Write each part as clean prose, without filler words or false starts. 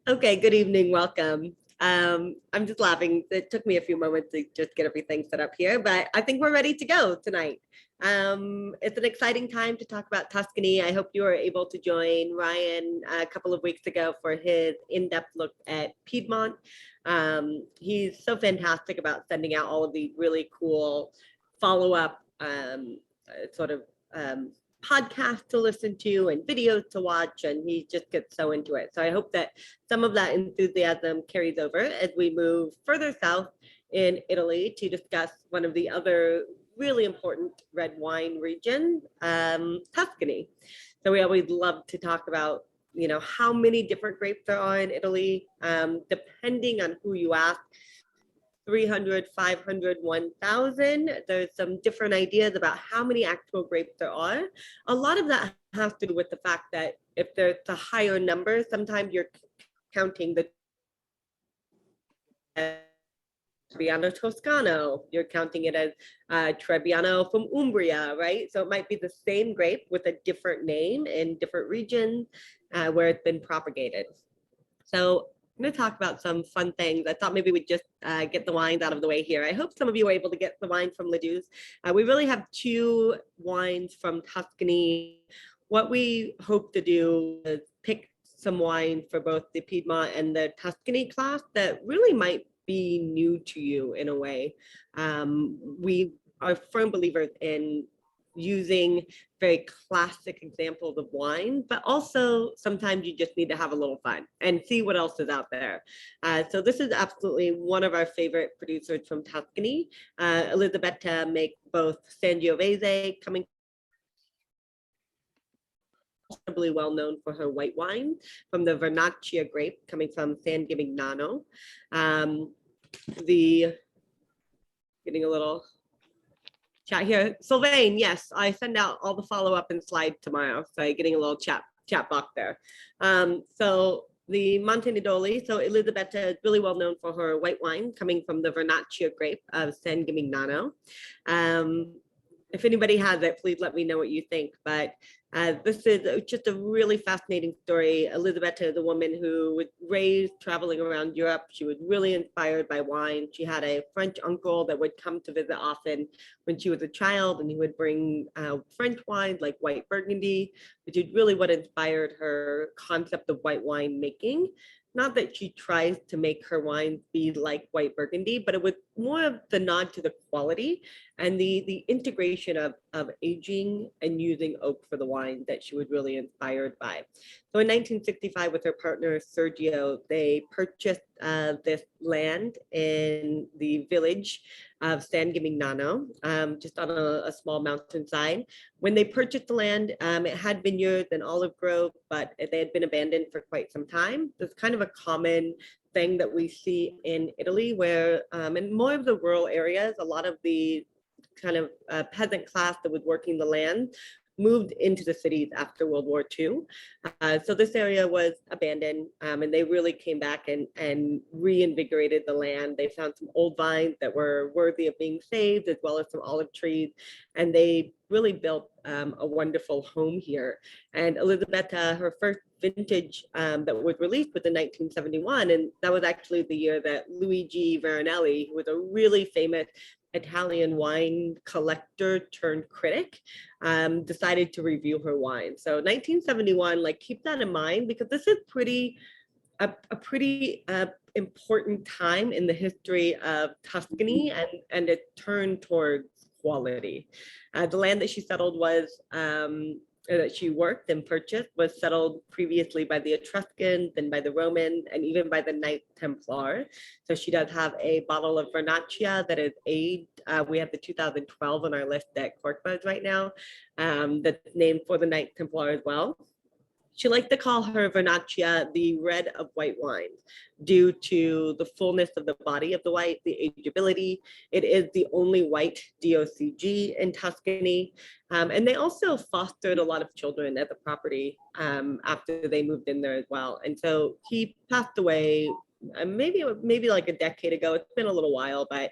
Okay, good evening, welcome. I'm just laughing. It took me a few moments to just get everything set up here, but I think we're ready to go tonight. It's an exciting time to talk about Tuscany. I hope you were able to join Ryan a couple of weeks ago for his in-depth look at Piedmont. He's so fantastic about sending out all of these really cool follow-up sort of podcasts to listen to and videos to watch, and he just gets so into it. So I hope that some of that enthusiasm carries over as we move further south in Italy to discuss one of the other really important red wine regions, Tuscany. So we always love to talk about, you know, how many different grapes there are in Italy, depending on who you ask. 300, 500, 1,000. There's some different ideas about how many actual grapes there are. A lot of that has to do with the fact that if there's a higher number, sometimes you're counting the Trebbiano Toscano, you're counting it as Trebbiano from Umbria, right? So it might be the same grape with a different name in different regions where it's been propagated. So I'm going to talk about some fun things. I thought maybe we'd just get the wines out of the way here. I hope some of you were able to get the wine from Leduc. We really have two wines from Tuscany. What we hope to do is pick some wine for both the Piedmont and the Tuscany class that really might be new to you in a way. We are firm believers in using very classic examples of wine, but also sometimes you just need to have a little fun and see what else is out there. So this is absolutely one of our favorite producers from Tuscany. Elisabetta makes both Sangiovese, coming well known for her white wine, from the Vernaccia grape coming from San Gimignano. Getting a little chat here. Sylvain, yes, I send out all the follow-up and slides tomorrow. So I'm getting a little chat box there. So the Montenidoli, so Elisabetta is really well known for her white wine coming from the Vernaccia grape of San Gimignano. If anybody has it, please let me know what you think. But this is just a really fascinating story. Elisabetta is a woman who was raised traveling around Europe. She was really inspired by wine. She had a French uncle that would come to visit often when she was a child, and he would bring French wines like white Burgundy, which is really what inspired her concept of white wine making. Not that she tries to make her wines be like white Burgundy, but it was more of the nod to the quality and the integration of aging and using oak for the wine that she was really inspired by. So in 1965, with her partner Sergio, they purchased this land in the village of San Gimignano, just on a small mountainside. When they purchased the land, it had vineyards and olive grove, but they had been abandoned for quite some time. It's kind of a common thing that we see in Italy, where in more of the rural areas, a lot of the kind of peasant class that was working the land moved into the cities after World War II. So this area was abandoned, and they really came back and reinvigorated the land. They found some old vines that were worthy of being saved, as well as some olive trees, and they really built a wonderful home here. And Elisabetta, her first vintage that was released was in 1971, and that was actually the year that Luigi Veronelli, who was a really famous Italian wine collector turned critic, decided to review her wine. So 1971, like, keep that in mind, because this is a pretty important time in the history of Tuscany and a turn towards quality. The land that she settled was that she worked and purchased was settled previously by the Etruscans, then by the Romans, and even by the Knights Templar. So she does have a bottle of Vernaccia that is aged. We have the 2012 on our list at Corkbuzz right now, that's named for the Knights Templar as well. She liked to call her Vernaccia the red of white wines due to the fullness of the body of the white, the ageability. It is the only white DOCG in Tuscany. And they also fostered a lot of children at the property after they moved in there as well. And so he passed away maybe like a decade ago. It's been a little while, but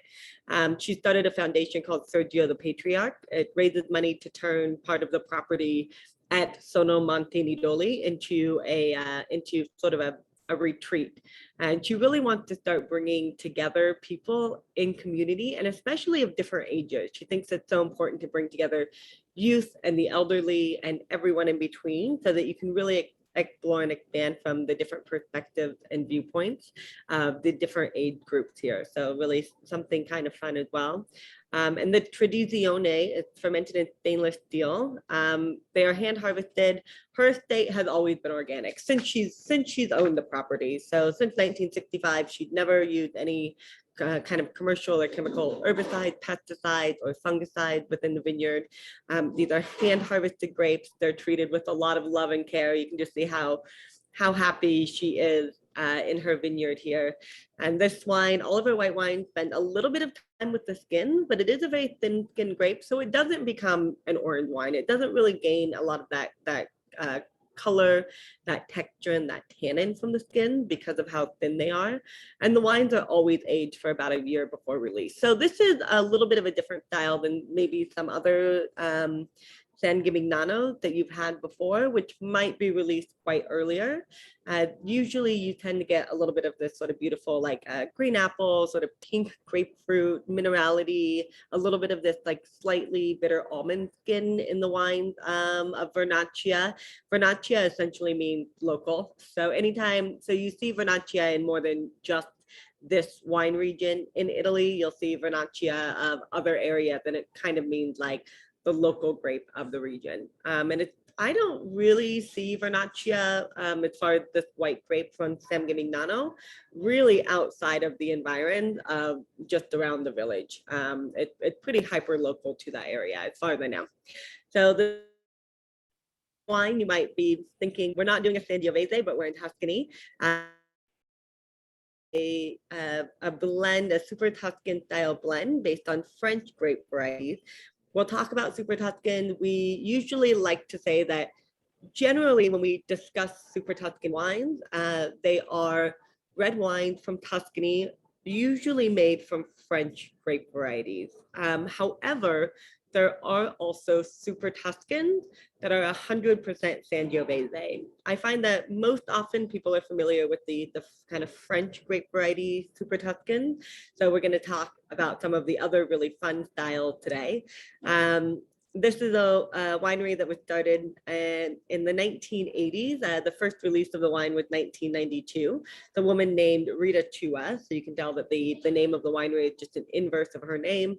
she started a foundation called Sergio the Patriarch. It raises money to turn part of the property at Sono Montenidoli into sort of a a retreat. And she really wants to start bringing together people in community, and especially of different ages. She thinks it's so important to bring together youth and the elderly and everyone in between, so that you can really explore and expand from the different perspectives and viewpoints of the different age groups here. So really something kind of fun as well. And the Tradizione is fermented in stainless steel. They are hand harvested. Her estate has always been organic since she's owned the property. So since 1965, she'd never used any kind of commercial or chemical herbicides, pesticides, or fungicides within the vineyard. These are hand harvested grapes. They're treated with a lot of love and care. You can just see how happy she is in her vineyard here. And this wine, all of her white wines spend a little bit of time with the skin, but it is a very thin skinned grape, so it doesn't become an orange wine. It doesn't really gain a lot of that color, that texture, and that tannin from the skin because of how thin they are. And the wines are always aged for about a year before release. So this is a little bit of a different style than maybe some other San Gimignano that you've had before, which might be released quite earlier. Usually you tend to get a little bit of this sort of beautiful like green apple, sort of pink grapefruit, minerality, a little bit of this like slightly bitter almond skin in the wine of Vernaccia. Vernaccia essentially means local. So so you see Vernaccia in more than just this wine region in Italy. You'll see Vernaccia of other areas, and it kind of means like the local grape of the region. And I don't really see Vernaccia as far as this white grape from San Gimignano really outside of the environ of just around the village. It's pretty hyper local to that area as far as I know. So the wine, you might be thinking, we're not doing a Sangiovese, but we're in Tuscany. A blend, a SuperTuscan style blend based on French grape varieties. We'll talk about SuperTuscan. We usually like to say that generally when we discuss SuperTuscan wines, they are red wines from Tuscany, usually made from French grape varieties. However, there are also SuperTuscans that are 100% Sangiovese. I find that most often people are familiar with the kind of French grape variety SuperTuscan. So we're going to talk about some of the other really fun styles today. This is a winery that was started in the 1980s. The first release of the wine was 1992. The woman named Rita Chua, so you can tell that the name of the winery is just an inverse of her name.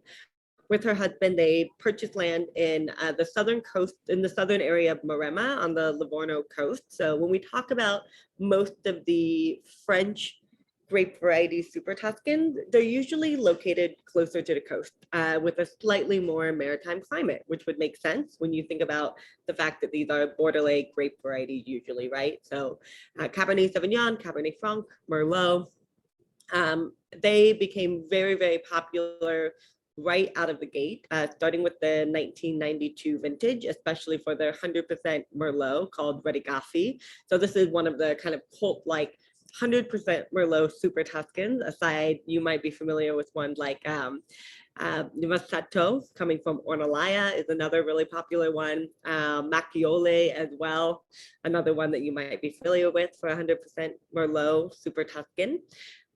With her husband, they purchased land in the southern coast, in the southern area of Maremma on the Livorno coast. So when we talk about most of the French grape variety SuperTuscans, they're usually located closer to the coast with a slightly more maritime climate, which would make sense when you think about the fact that these are Bordelais grape varieties usually, right? So Cabernet Sauvignon, Cabernet Franc, Merlot, they became very, very popular right out of the gate, starting with the 1992 vintage, especially for their 100% Merlot called Redigaffi. So this is one of the kind of cult-like 100% Merlot SuperTuscans. Aside, you might be familiar with ones like Vassetto, coming from Ornellaia, is another really popular one. Macchiole as well, another one that you might be familiar with for 100% Merlot SuperTuscan.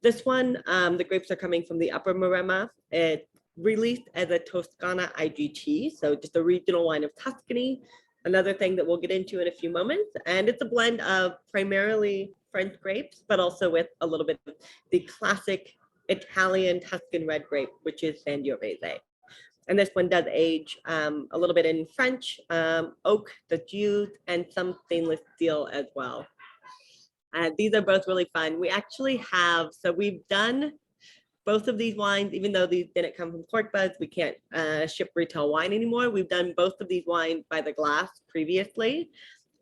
This one, the grapes are coming from the Upper Maremma. It's released as a Toscana IGT, so just a regional wine of Tuscany, another thing that we'll get into in a few moments. And it's a blend of primarily French grapes, but also with a little bit of the classic Italian Tuscan red grape, which is Sangiovese. And this one does age a little bit in French, oak that's used, and some stainless steel as well. These are both really fun. We actually have, so we've done both of these wines, even though these didn't come from cork buds, we can't ship retail wine anymore. We've done both of these wines by the glass previously.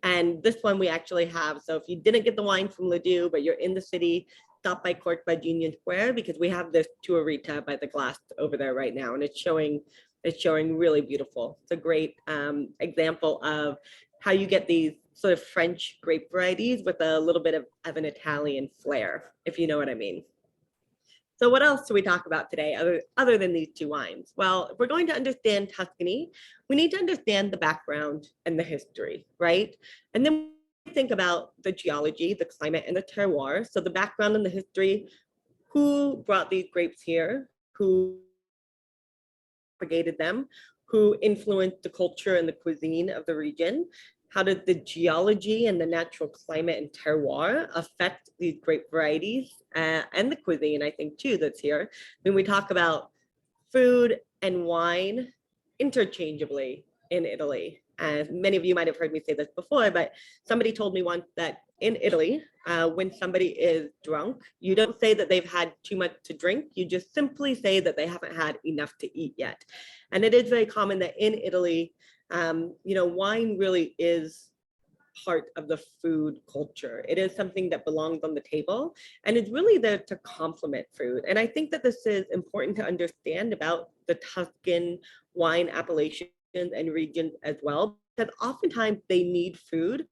And this one we actually have. So if you didn't get the wine from Ledoux, but you're in the city, stop by Cork Bud Union Square, because we have this to a Rita by the glass over there right now. And it's showing really beautiful. It's a great example of how you get these sort of French grape varieties with a little bit of an Italian flair, if you know what I mean. So what else do we talk about today other than these two wines? Well, if we're going to understand Tuscany, we need to understand the background and the history, right? And then think about the geology, the climate, and the terroir, so the background and the history, who brought these grapes here, who propagated them, who influenced the culture and the cuisine of the region, how did the geology and the natural climate and terroir affect these grape varieties and the cuisine, I think, too, that's here. When we talk about food and wine interchangeably in Italy. As many of you might have heard me say this before, but somebody told me once that in Italy, when somebody is drunk, you don't say that they've had too much to drink. You just simply say that they haven't had enough to eat yet. And it is very common that in Italy, wine really is part of the food culture. It is something that belongs on the table, and it's really there to complement food. And I think that this is important to understand about the Tuscan wine appellations and regions as well, because oftentimes they need food.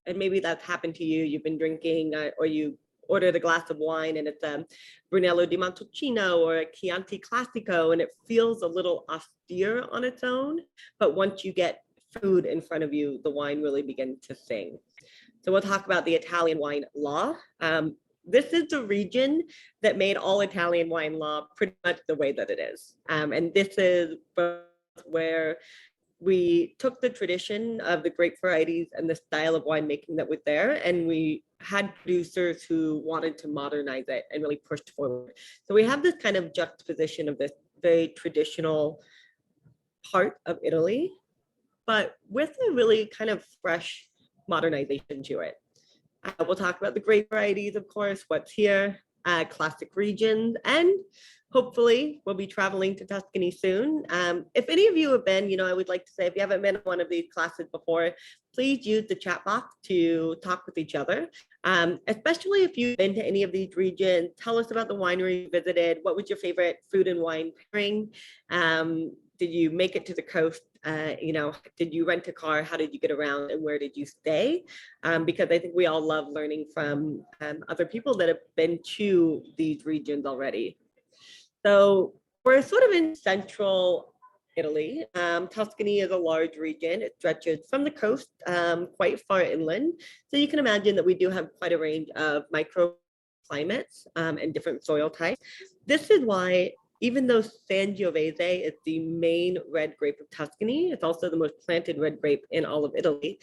And maybe that's happened to you. You've been drinking or you ordered a glass of wine and it's a Brunello di Montalcino or a Chianti Classico, and it feels a little austere on its own. But once you get food in front of you, the wine really begins to sing. So we'll talk about the Italian wine law. This is the region that made all Italian wine law pretty much the way that it is. And this is where we took the tradition of the grape varieties and the style of winemaking that was there, and we had producers who wanted to modernize it and really pushed forward. So we have this kind of juxtaposition of this very traditional part of Italy, but with a really kind of fresh modernization to it. We'll talk about the grape varieties, of course, what's here, classic regions, and hopefully we'll be traveling to Tuscany soon. If any of you have been, I would like to say, if you haven't been in one of these classes before, please use the chat box to talk with each other. Especially if you've been to any of these regions, tell us about the winery you visited. What was your favorite food and wine pairing? Did you make it to the coast? Did you rent a car? How did you get around, and where did you stay? Because I think we all love learning from other people that have been to these regions already. So we're sort of in central Italy. Tuscany is a large region. It stretches from the coast quite far inland. So you can imagine that we do have quite a range of microclimates and different soil types. This is why, even though Sangiovese is the main red grape of Tuscany, it's also the most planted red grape in all of Italy.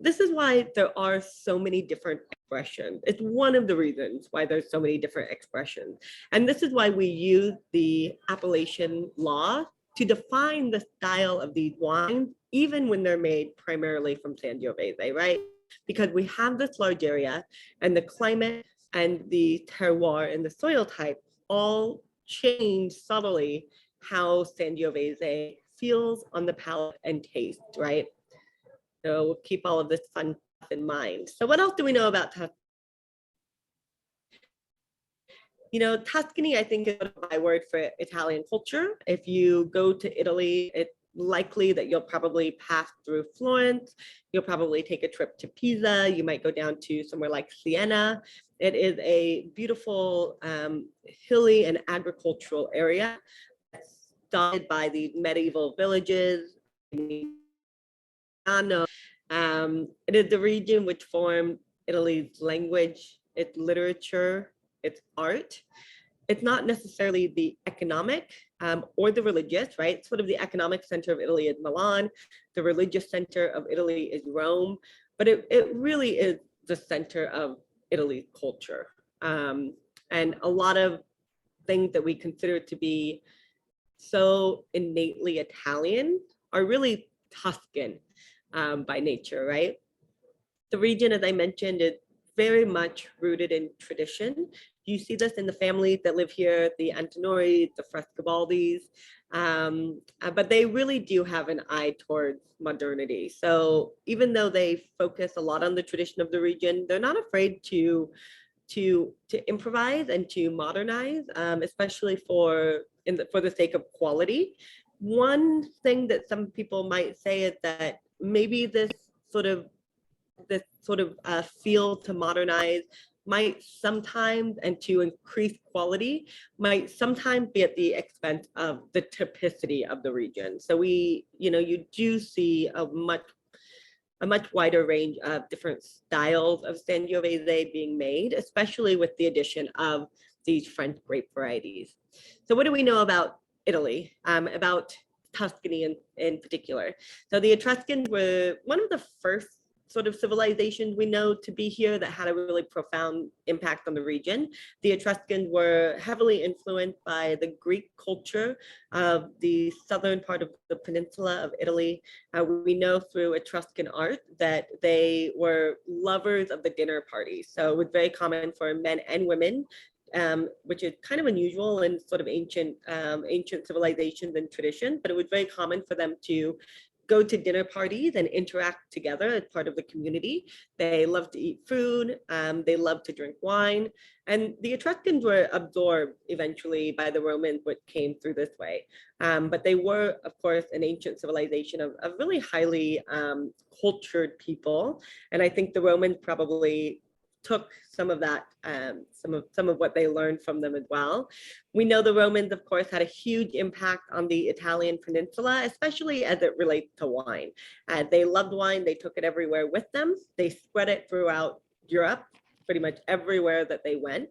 This is why there are so many different expressions. It's one of the reasons why there's so many different expressions. And this is why we use the appellation law to define the style of these wines, even when they're made primarily from Sangiovese, right? Because we have this large area, and the climate and the terroir and the soil type all change subtly how Sangiovese feels on the palate and taste, right? So we'll keep all of this fun stuff in mind. So what else do we know about Tuscany? Tuscany, I think, is a byword for Italian culture. If you go to Italy, it's likely that you'll probably pass through Florence. You'll probably take a trip to Pisa. You might go down to somewhere like Siena. It is a beautiful hilly and agricultural area dotted by the medieval villages. It is the region which formed Italy's language, its literature, its art. It's not necessarily the economic or the religious, right? Sort of the economic center of Italy is Milan. The religious center of Italy is Rome, but it really is the center of Italy's culture. And a lot of things that we consider to be so innately Italian are really Tuscan by nature, right? The region, as I mentioned, is very much rooted in tradition. You see this in the families that live here, the Antinori, the Frescobaldis, but they really do have an eye towards modernity. So even though they focus a lot on the tradition of the region, they're not afraid to improvise and to modernize, especially for the sake of quality. One thing that some people might say is that maybe this sort of feel to modernize might sometimes, and to increase quality, might sometimes be at the expense of the typicity of the region. So you do see a much a much wider range of different styles of Sangiovese being made, especially with the addition of these French grape varieties. So what do we know about Italy, about Tuscany in particular? So the Etruscans were one of the first sort of civilizations we know to be here that had a really profound impact on the region. The Etruscans were heavily influenced by the Greek culture of the southern part of the peninsula of Italy. We know through Etruscan art that they were lovers of the dinner party. So it was very common for men and women, which is kind of unusual in sort of ancient civilizations and traditions, but it was very common for them to go to dinner parties and interact together as part of the community. They love to eat food, they love to drink wine, and the Etruscans were absorbed eventually by the Romans, which came through this way. But they were, of course, an ancient civilization of really highly cultured people, and I think the Romans probably took some of that, some of what they learned from them as well. We know the Romans, of course, had a huge impact on the Italian peninsula, especially as it relates to wine. They loved wine, they took it everywhere with them. They spread it throughout Europe, pretty much everywhere that they went.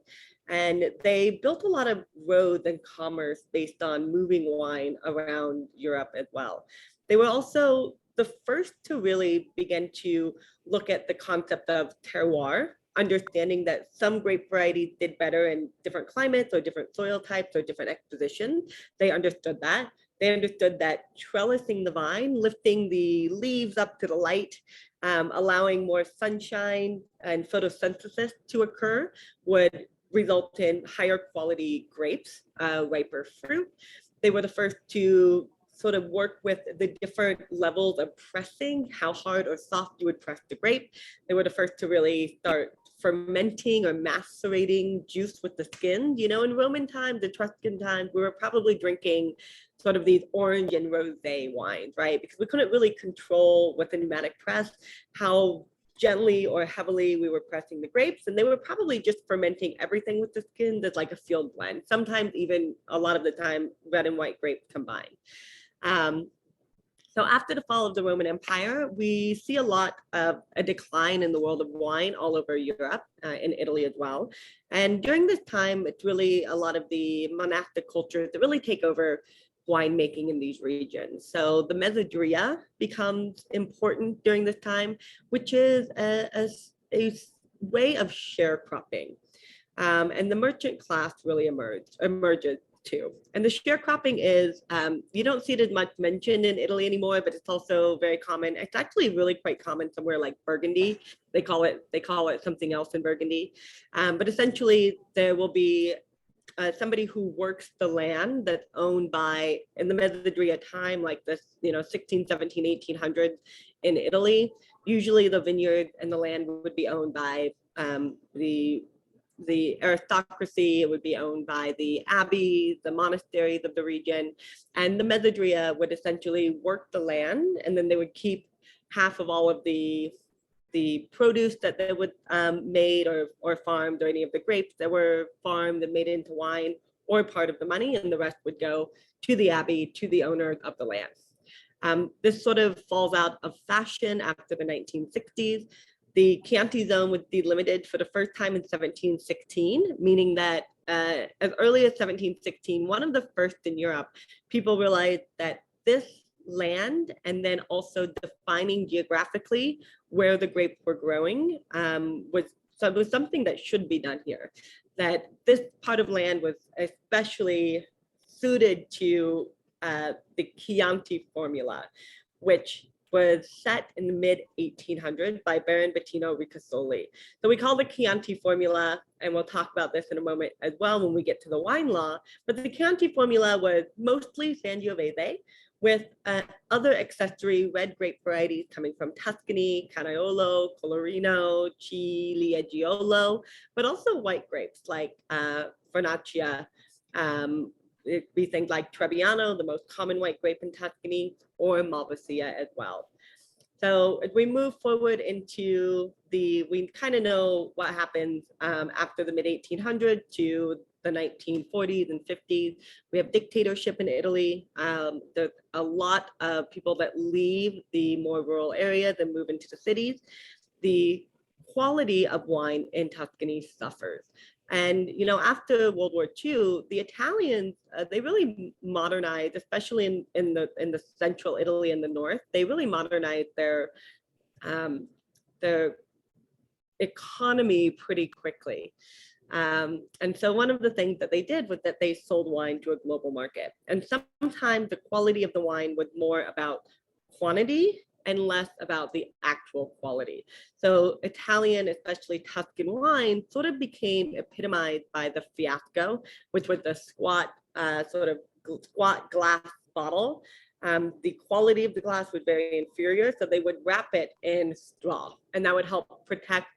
And they built a lot of roads and commerce based on moving wine around Europe as well. They were also the first to really begin to look at the concept of terroir, understanding that some grape varieties did better in different climates or different soil types or different expositions. They understood that. They understood that trellising the vine, lifting the leaves up to the light, allowing more sunshine and photosynthesis to occur would result in higher quality grapes, riper fruit. They were the first to sort of work with the different levels of pressing, how hard or soft you would press the grape. They were the first to really start fermenting or macerating juice with the skin. You know, in Roman times, Etruscan times, we were probably drinking sort of these orange and rosé wines, right? Because we couldn't really control with the pneumatic press how gently or heavily we were pressing the grapes, and they were probably just fermenting everything with the skin. That's like a field blend, sometimes even a lot of the time red and white grapes combined. So after the fall of the Roman Empire, we see a lot of a decline in the world of wine all over Europe, in Italy as well. And during this time, it's really a lot of the monastic cultures that really take over winemaking in these regions. So the mezzadria becomes important during this time, which is a way of sharecropping. And the merchant class really emerges too. And the sharecropping is, you don't see it as much mentioned in Italy anymore, but it's also very common. It's actually really quite common somewhere like Burgundy. They call it something else in Burgundy. But essentially there will be somebody who works the land that's owned by, in the Mezzadria time, like this, 16, 17, 1800s in Italy. Usually the vineyard and the land would be owned by the aristocracy. It would be owned by the abbeys, the monasteries of the region, and the mezzadria would essentially work the land, and then they would keep half of all of the produce that they would made or farmed, or any of the grapes that were farmed and made into wine, or part of the money, and the rest would go to the abbey, to the owner of the land. This sort of falls out of fashion after the 1960s. The Chianti zone was delimited for the first time in 1716, meaning that as early as 1716, one of the first in Europe, people realized that this land, and then also defining geographically where the grapes were growing, was something that should be done here. That this part of land was especially suited to the Chianti formula, which was set in the mid-1800s by Baron Bettino Ricasoli. So we call the Chianti formula, and we'll talk about this in a moment as well when we get to the wine law, but the Chianti formula was mostly Sangiovese, with other accessory red grape varieties coming from Tuscany, Canaiolo, Colorino, Cilieggiolo, but also white grapes like Vernaccia. It'd be things like Trebbiano, the most common white grape in Tuscany, or Malvasia as well. So as we move forward into we kind of know what happens after the mid-1800s to the 1940s and 50s. We have dictatorship in Italy. There's a lot of people that leave the more rural areas and move into the cities. The quality of wine in Tuscany suffers. And, you know, after World War II, the Italians, they really modernized, especially in the central Italy and the north, they really modernized their economy pretty quickly. And so one of the things that they did was that they sold wine to a global market. And sometimes the quality of the wine was more about quantity and less about the actual quality. So Italian, especially Tuscan wine, sort of became epitomized by the fiasco, which was the squat glass bottle. The quality of the glass was very inferior, so they would wrap it in straw, and that would help protect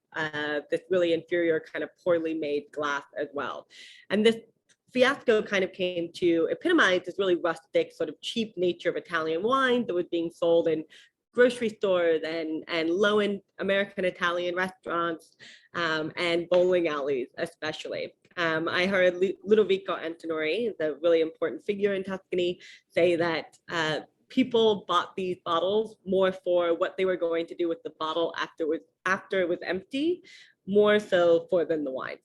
this really inferior kind of poorly made glass as well. And this fiasco kind of came to epitomize this really rustic, sort of cheap nature of Italian wine that was being sold in grocery stores and low-end American Italian restaurants and bowling alleys, especially. I heard Ludovico Antinori, the really important figure in Tuscany, say that people bought these bottles more for what they were going to do with the bottle after it was empty, more so for than the wine.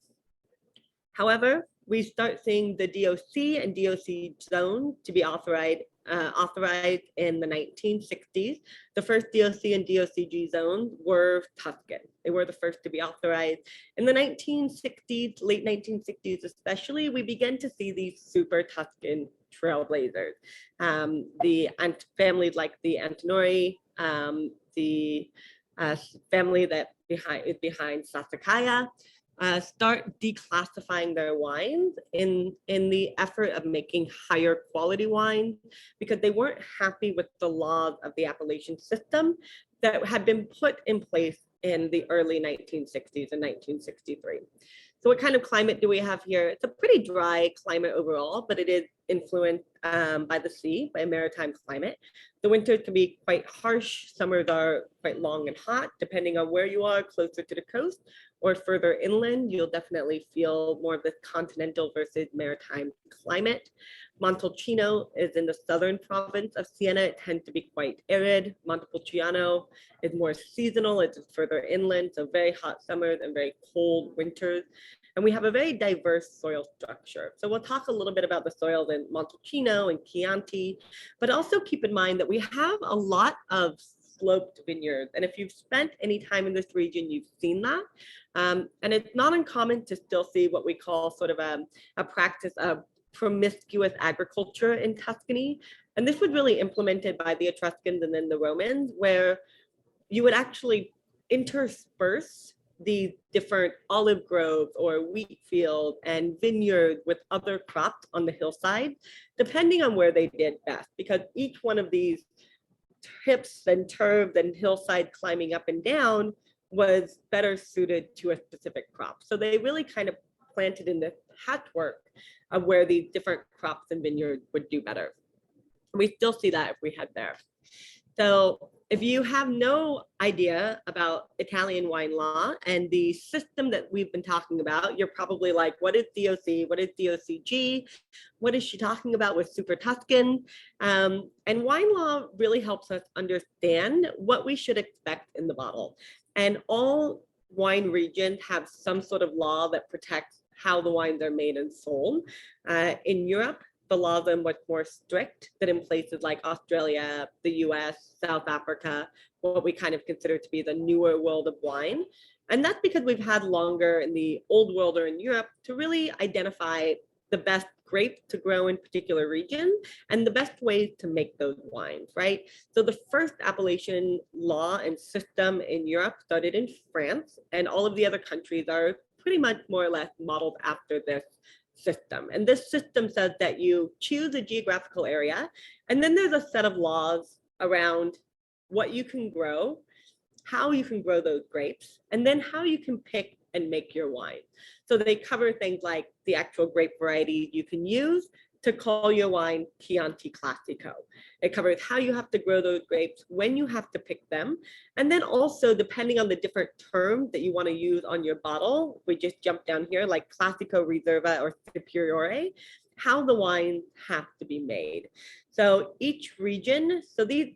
However, we start seeing the DOC and DOC zone to be authorized in the 1960s. The first DOC and DOCG zones were Tuscan. They were the first to be authorized. In the 1960s, late 1960s especially, we began to see these super Tuscan trailblazers. The families like the Antinori, the family that is behind Sassicaia, start declassifying their wines in the effort of making higher quality wines, because they weren't happy with the laws of the appellation system that had been put in place in the early 1960s and 1963. So what kind of climate do we have here? It's a pretty dry climate overall, but it is influenced by the sea, by a maritime climate. The winters can be quite harsh. Summers are quite long and hot, depending on where you are, closer to the coast or further inland. You'll definitely feel more of this continental versus maritime climate. Montalcino is in the southern province of Siena. It tends to be quite arid. Montepulciano is more seasonal. It's further inland, so very hot summers and very cold winters. And we have a very diverse soil structure. So we'll talk a little bit about the soils in Montalcino and Chianti, but also keep in mind that we have a lot of sloped vineyards. And if you've spent any time in this region, you've seen that. And it's not uncommon to still see what we call sort of a practice of promiscuous agriculture in Tuscany. And this was really implemented by the Etruscans and then the Romans, where you would actually intersperse the different olive groves or wheat fields and vineyards with other crops on the hillside, depending on where they did best, because each one of these tips and turves and hillside climbing up and down was better suited to a specific crop. So they really kind of planted in this patchwork of where these different crops and vineyards would do better. We still see that if we head there. So if you have no idea about Italian wine law and the system that we've been talking about, you're probably like, what is DOC? What is DOCG? What is she talking about with SuperTuscan? And wine law really helps us understand what we should expect in the bottle. And all wine regions have some sort of law that protects how the wines are made and sold. In Europe, the laws are much more strict than in places like Australia, the US, South Africa, what we kind of consider to be the newer world of wine. And that's because we've had longer in the old world or in Europe to really identify the best grapes to grow in particular regions and the best ways to make those wines, right? So the first appellation law and system in Europe started in France, and all of the other countries are pretty much more or less modeled after this system. And this system says that you choose a geographical area, and then there's a set of laws around what you can grow, how you can grow those grapes, and then how you can pick and make your wine. So they cover things like the actual grape variety you can use, to call your wine Chianti Classico. It covers how you have to grow those grapes, when you have to pick them, and then also depending on the different terms that you want to use on your bottle, we just jump down here like Classico, Reserva, or Superiore, how the wines have to be made. So each region, so these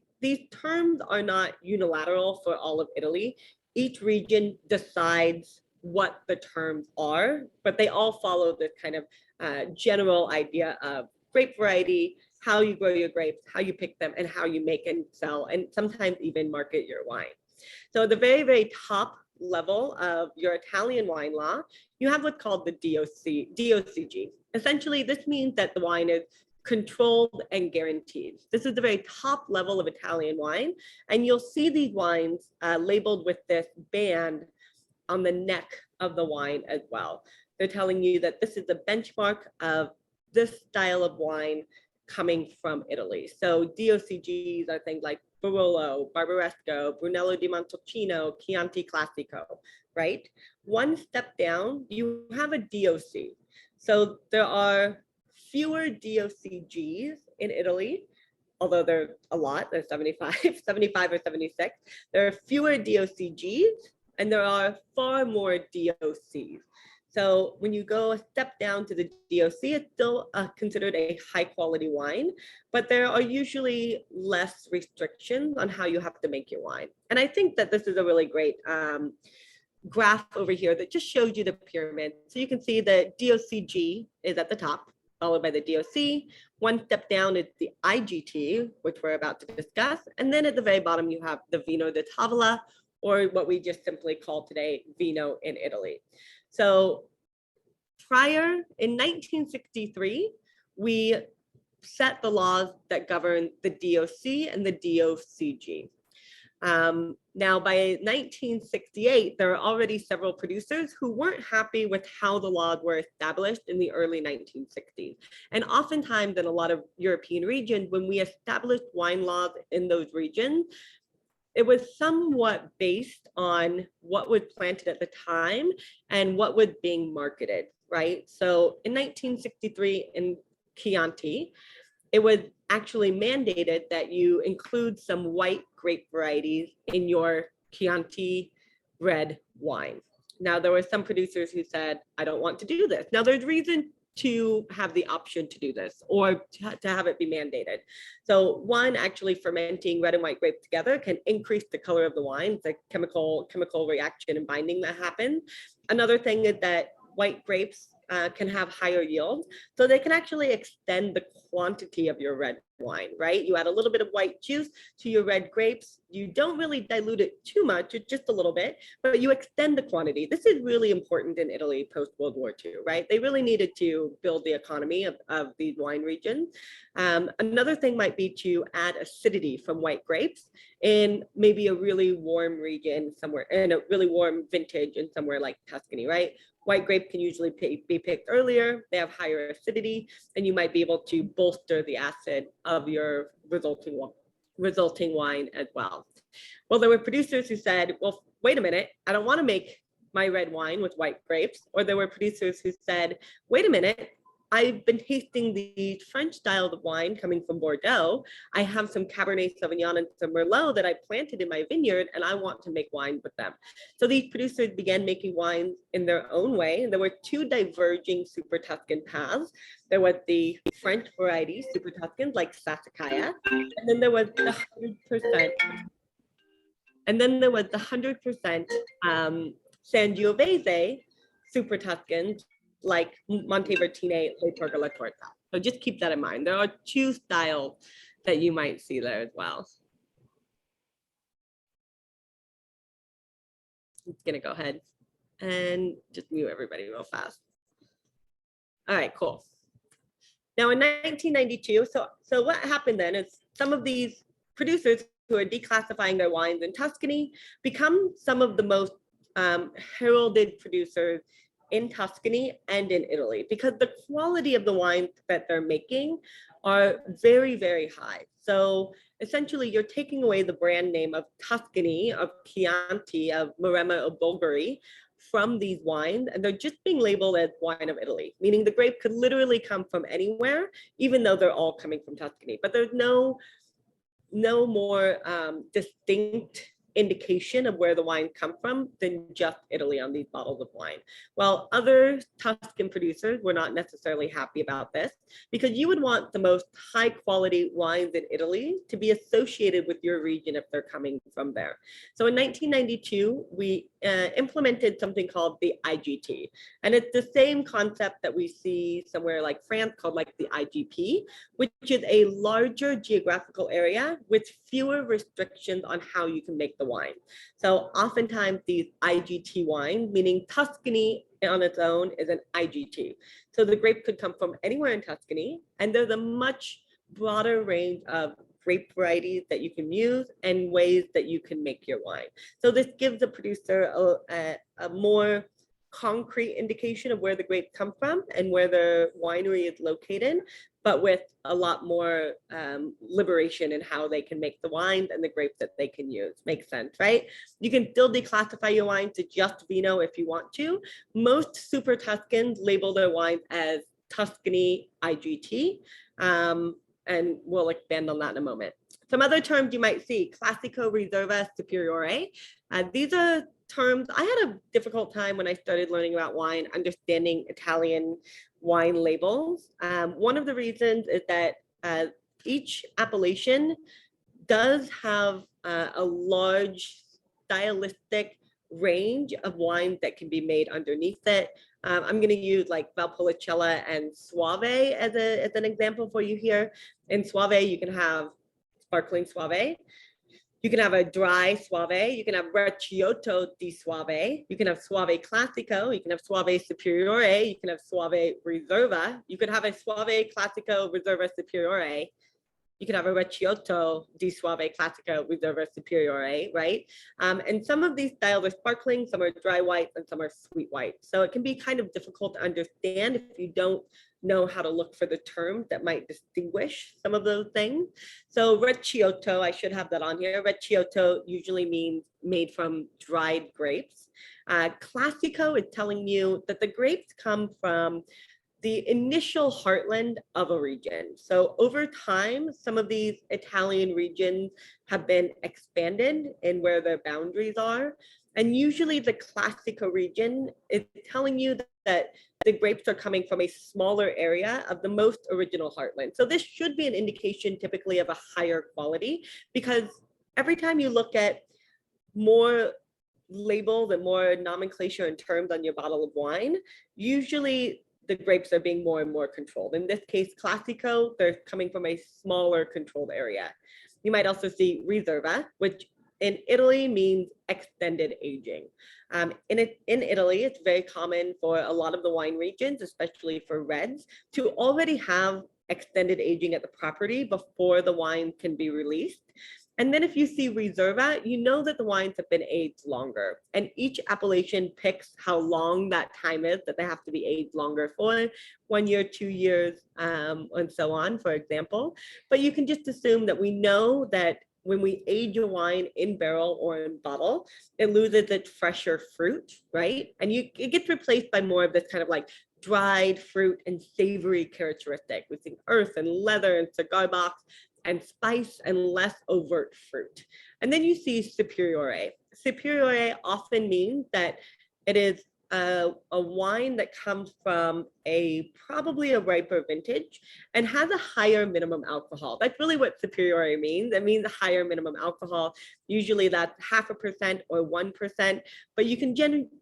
terms are not unilateral for all of Italy. Each region decides what the terms are, but they all follow the kind of general idea of grape variety, how you grow your grapes, how you pick them, and how you make and sell, and sometimes even market your wine. So at the very, very top level of your Italian wine law, you have what's called the DOCG. Essentially, this means that the wine is controlled and guaranteed. This is the very top level of Italian wine, and you'll see these wines labeled with this band on the neck of the wine as well. They're telling you that this is the benchmark of this style of wine coming from Italy. So DOCGs are things like Barolo, Barbaresco, Brunello di Montalcino, Chianti Classico, right? One step down, you have a DOC. So there are fewer DOCGs in Italy, although there are a lot, there's 75 or 76. There are fewer DOCGs, and there are far more DOCs. So when you go a step down to the DOC, it's still considered a high quality wine, but there are usually less restrictions on how you have to make your wine. And I think that this is a really great graph over here that just shows you the pyramid. So you can see the DOCG is at the top, followed by the DOC. One step down is the IGT, which we're about to discuss. And then at the very bottom, you have the Vino di Tavola, or what we just simply call today Vino in Italy. So prior, in 1963, we set the laws that govern the DOC and the DOCG. Now, by 1968, there are already several producers who weren't happy with how the laws were established in the early 1960s. And oftentimes in a lot of European regions, when we established wine laws in those regions, it was somewhat based on what was planted at the time and what was being marketed, right? So in 1963 in Chianti, it was actually mandated that you include some white grape varieties in your Chianti red wine. Now, there were some producers who said, I don't want to do this. Now, there's reason to have the option to do this or to have it be mandated. So one, actually fermenting red and white grapes together can increase the color of the wine. It's a chemical reaction and binding that happens. Another thing is that white grapes can have higher yield. So they can actually extend the quantity of your red wine, right? You add a little bit of white juice to your red grapes. You don't really dilute it too much, just a little bit, but you extend the quantity. This is really important in Italy post-World War II, right? They really needed to build the economy of these wine regions. Another thing might be to add acidity from white grapes in maybe a really warm region somewhere, in a really warm vintage in somewhere like Tuscany, right? White grape can usually be picked earlier. They have higher acidity, and you might be able to bolster the acid of your resulting wine as well. Well, there were producers who said, well, wait a minute, I don't want to make my red wine with white grapes. Or there were producers who said, wait a minute, I've been tasting the French styles of wine coming from Bordeaux. I have some Cabernet Sauvignon and some Merlot that I planted in my vineyard, and I want to make wine with them. So these producers began making wines in their own way. And there were two diverging SuperTuscan paths. There was the French variety SuperTuscans like Sassicaia, and then there was the 100%. And then there was the 100% Sangiovese SuperTuscans like Montevertine, Le Pergola Torta. So just keep that in mind. There are two styles that you might see there as well. I'm gonna go ahead and just mute everybody real fast. All right, cool. Now in 1992, so what happened then is some of these producers who are declassifying their wines in Tuscany become some of the most heralded producers in Tuscany and in Italy, because the quality of the wines that they're making are very, very high. So essentially you're taking away the brand name of Tuscany, of Chianti, of Maremma, of Bolgheri from these wines, and they're just being labeled as wine of Italy, meaning the grape could literally come from anywhere, even though they're all coming from Tuscany. But there's no more distinct indication of where the wine come from than just Italy on these bottles of wine. Well, other Tuscan producers were not necessarily happy about this, because you would want the most high quality wines in Italy to be associated with your region if they're coming from there. So in 1992, we implemented something called the IGT. And it's the same concept that we see somewhere like France called like the IGP, which is a larger geographical area with fewer restrictions on how you can make the wine. So oftentimes these IGT wines, meaning Tuscany on its own is an IGT. So the grape could come from anywhere in Tuscany, and there's a much broader range of grape varieties that you can use and ways that you can make your wine. So this gives the producer a more concrete indication of where the grapes come from and where the winery is located, but with a lot more liberation in how they can make the wines and the grapes that they can use. Makes sense, right? You can still declassify your wine to just Vino if you want to. Most SuperTuscans label their wines as Tuscany IGT, and we'll expand on that in a moment. Some other terms you might see: Classico, Reserva, Superiore. These are terms I had a difficult time when I started learning about wine, understanding Italian wine labels. One of the reasons is that each appellation does have a large stylistic range of wines that can be made underneath it. I'm going to use like Valpolicella and Soave as an example for you here. In Soave, you can have sparkling Soave. You can have a dry Soave. You can have Recioto di Soave. You can have Soave Classico. You can have Soave Superiore. You can have Soave Reserva. You could have a Soave Classico Reserva Superiore. You could have a Recioto di Soave Classico Reserva Superiore, right? And some of these styles are sparkling, some are dry white, and some are sweet white. So it can be kind of difficult to understand if you don't know how to look for the terms that might distinguish some of those things. So Recioto, I should have that on here. Recioto usually means made from dried grapes. Classico is telling you that the grapes come from the initial heartland of a region. So over time, some of these Italian regions have been expanded in where their boundaries are. And usually the Classico region is telling you that the grapes are coming from a smaller area of the most original heartland. So this should be an indication typically of a higher quality, because every time you look at more labels and more nomenclature and terms on your bottle of wine, usually the grapes are being more and more controlled. In this case, Classico, they're coming from a smaller controlled area. You might also see Reserva, which in Italy means extended aging. In Italy, it's very common for a lot of the wine regions, especially for reds, to already have extended aging at the property before the wine can be released. And then if you see Reserva, you know that the wines have been aged longer. And each appellation picks how long that time is that they have to be aged longer for, 1 year, 2 years, and so on, for example. But you can just assume that we know that when we age a wine in barrel or in bottle, it loses its fresher fruit, right? And it gets replaced by more of this kind of like dried fruit and savory characteristic. We think earth and leather and cigar box and spice and less overt fruit. And then you see Superiore. Superiore often means that it is a wine that comes from probably a riper vintage and has a higher minimum alcohol. That's really what Superiore means. It means a higher minimum alcohol. Usually that's 0.5% or 1%, but you can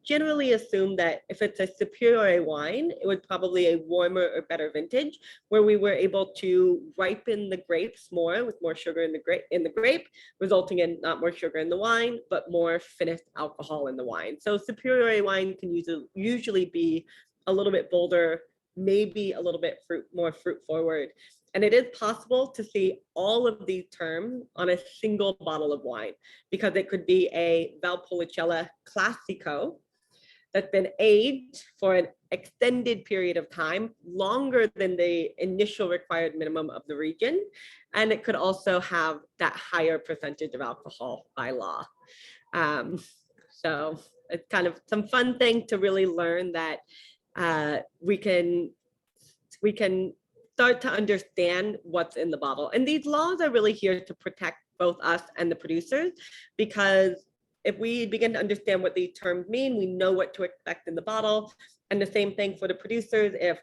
generally assume that if it's a Superiore wine, it was probably a warmer or better vintage where we were able to ripen the grapes more with more sugar in the grape, resulting in not more sugar in the wine, but more finished alcohol in the wine. So Superiore wine can usually be a little bit bolder, maybe a little bit more fruit forward. And it is possible to see all of these terms on a single bottle of wine, because it could be a Valpolicella Classico that's been aged for an extended period of time, longer than the initial required minimum of the region. And it could also have that higher percentage of alcohol by law. So it's kind of some fun thing to really learn that we can start to understand what's in the bottle. And these laws are really here to protect both us and the producers, because if we begin to understand what these terms mean, we know what to expect in the bottle. And the same thing for the producers. If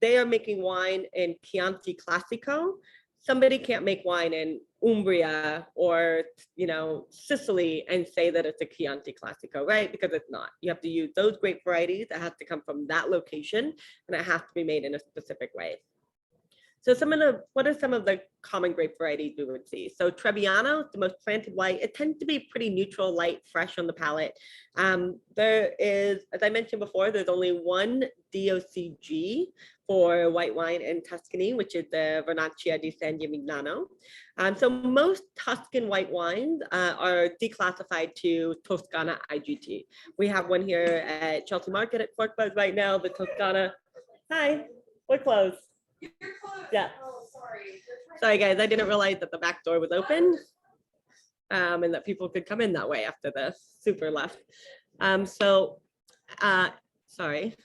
they are making wine in Chianti Classico, somebody can't make wine in Umbria or, you know, Sicily and say that it's a Chianti Classico, right? Because it's not. You have to use those grape varieties that have to come from that location, and it has to be made in a specific way. So what are some of the common grape varieties we would see? So Trebbiano, the most planted white, it tends to be pretty neutral, light, fresh on the palate. There is, as I mentioned before, there's only one DOCG for white wine in Tuscany, which is the Vernaccia di San Gimignano. So most Tuscan white wines are declassified to Toscana IGT. We have one here at Chelsea Market at Pork Buzz right now, the Toscana. Hi, we're closed. Yeah. Oh, sorry guys, I didn't realize that the back door was open and that people could come in that way after the super left. Sorry.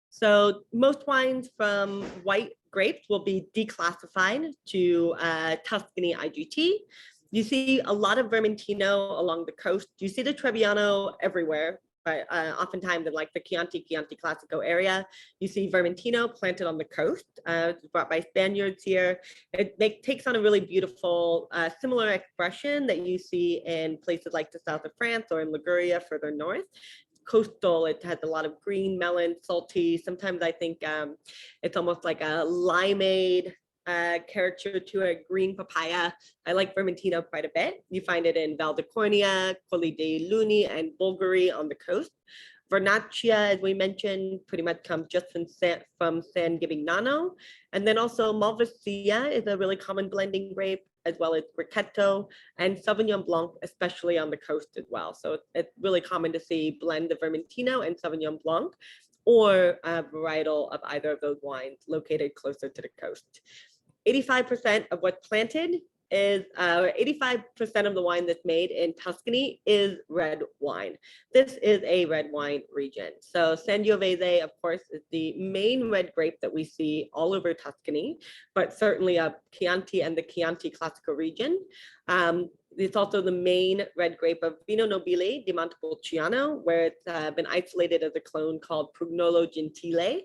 So most wines from white grapes will be declassified to Tuscany IGT. You see a lot of Vermentino along the coast. You see the Trebbiano everywhere. But oftentimes in like the Chianti Classico area, you see Vermentino planted on the coast, brought by Spaniards here. It takes on a really beautiful, similar expression that you see in places like the south of France or in Liguria further north. Coastal, it has a lot of green melon, salty. Sometimes I think it's almost like a limeade character to a green papaya. I like Vermentino quite a bit. You find it in Val d'Orcia, Colli dei Luni, and Bolgheri on the coast. Vernaccia, as we mentioned, pretty much comes just from San Gimignano. And then also Malvasia is a really common blending grape, as well as Bricchetto and Sauvignon Blanc, especially on the coast as well. So it's really common to see blend of Vermentino and Sauvignon Blanc, or a varietal of either of those wines located closer to the coast. 85% of what's planted is 85% of the wine that's made in Tuscany is red wine. This is a red wine region. So Sangiovese, of course, is the main red grape that we see all over Tuscany, but certainly Chianti and the Chianti Classico region. It's also the main red grape of Vino Nobile di Montepulciano, where it's been isolated as a clone called Brunello Gentile.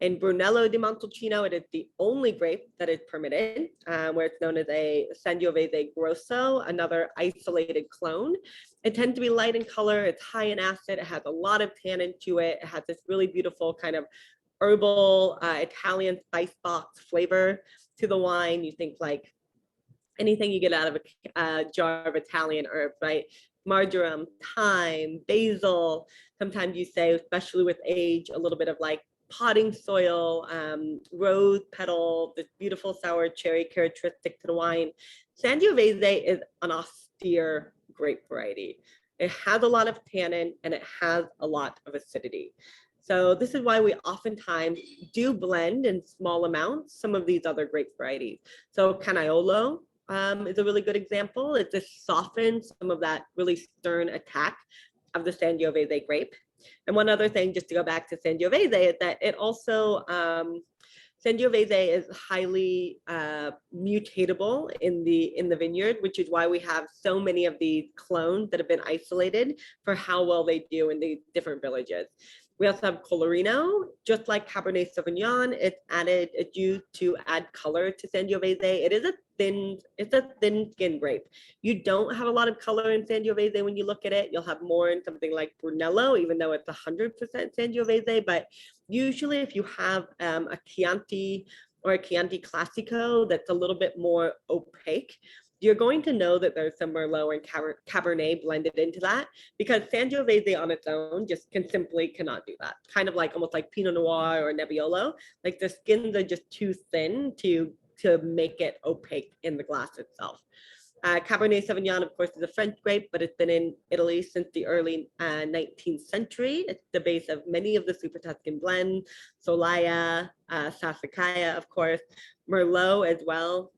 In Brunello di Montalcino, it is the only grape that is permitted, where it's known as a Sangiovese Rosso, another isolated clone. It tends to be light in color, it's high in acid, it has a lot of tannin to it, it has this really beautiful kind of herbal Italian spice box flavor to the wine. You think like anything you get out of a jar of Italian herbs, right? Marjoram, thyme, basil. Sometimes you say, especially with age, a little bit of like potting soil, rose petal, this beautiful sour cherry characteristic to the wine. Sangiovese is an austere grape variety. It has a lot of tannin and it has a lot of acidity. So this is why we oftentimes do blend in small amounts some of these other grape varieties. So Canaiolo is a really good example. It just softens some of that really stern attack of the Sangiovese grape. And one other thing, just to go back to Sangiovese, is that it also, Sangiovese is highly mutatable in the vineyard, which is why we have so many of these clones that have been isolated for how well they do in the different villages. We also have Colorino, just like Cabernet Sauvignon. It's used to add color to Sangiovese. It's a thin skin grape. You don't have a lot of color in Sangiovese when you look at it. You'll have more in something like Brunello, even though it's 100% Sangiovese. But usually if you have a Chianti or a Chianti Classico that's a little bit more opaque, you're going to know that there's some Merlot and Cabernet blended into that, because Sangiovese on its own just cannot do that. Kind of like almost like Pinot Noir or Nebbiolo, like the skins are just too thin to make it opaque in the glass itself. Cabernet Sauvignon, of course, is a French grape, but it's been in Italy since the early 19th century. It's the base of many of the SuperTuscan blends, Solaya, Sassicaia, of course, Merlot as well.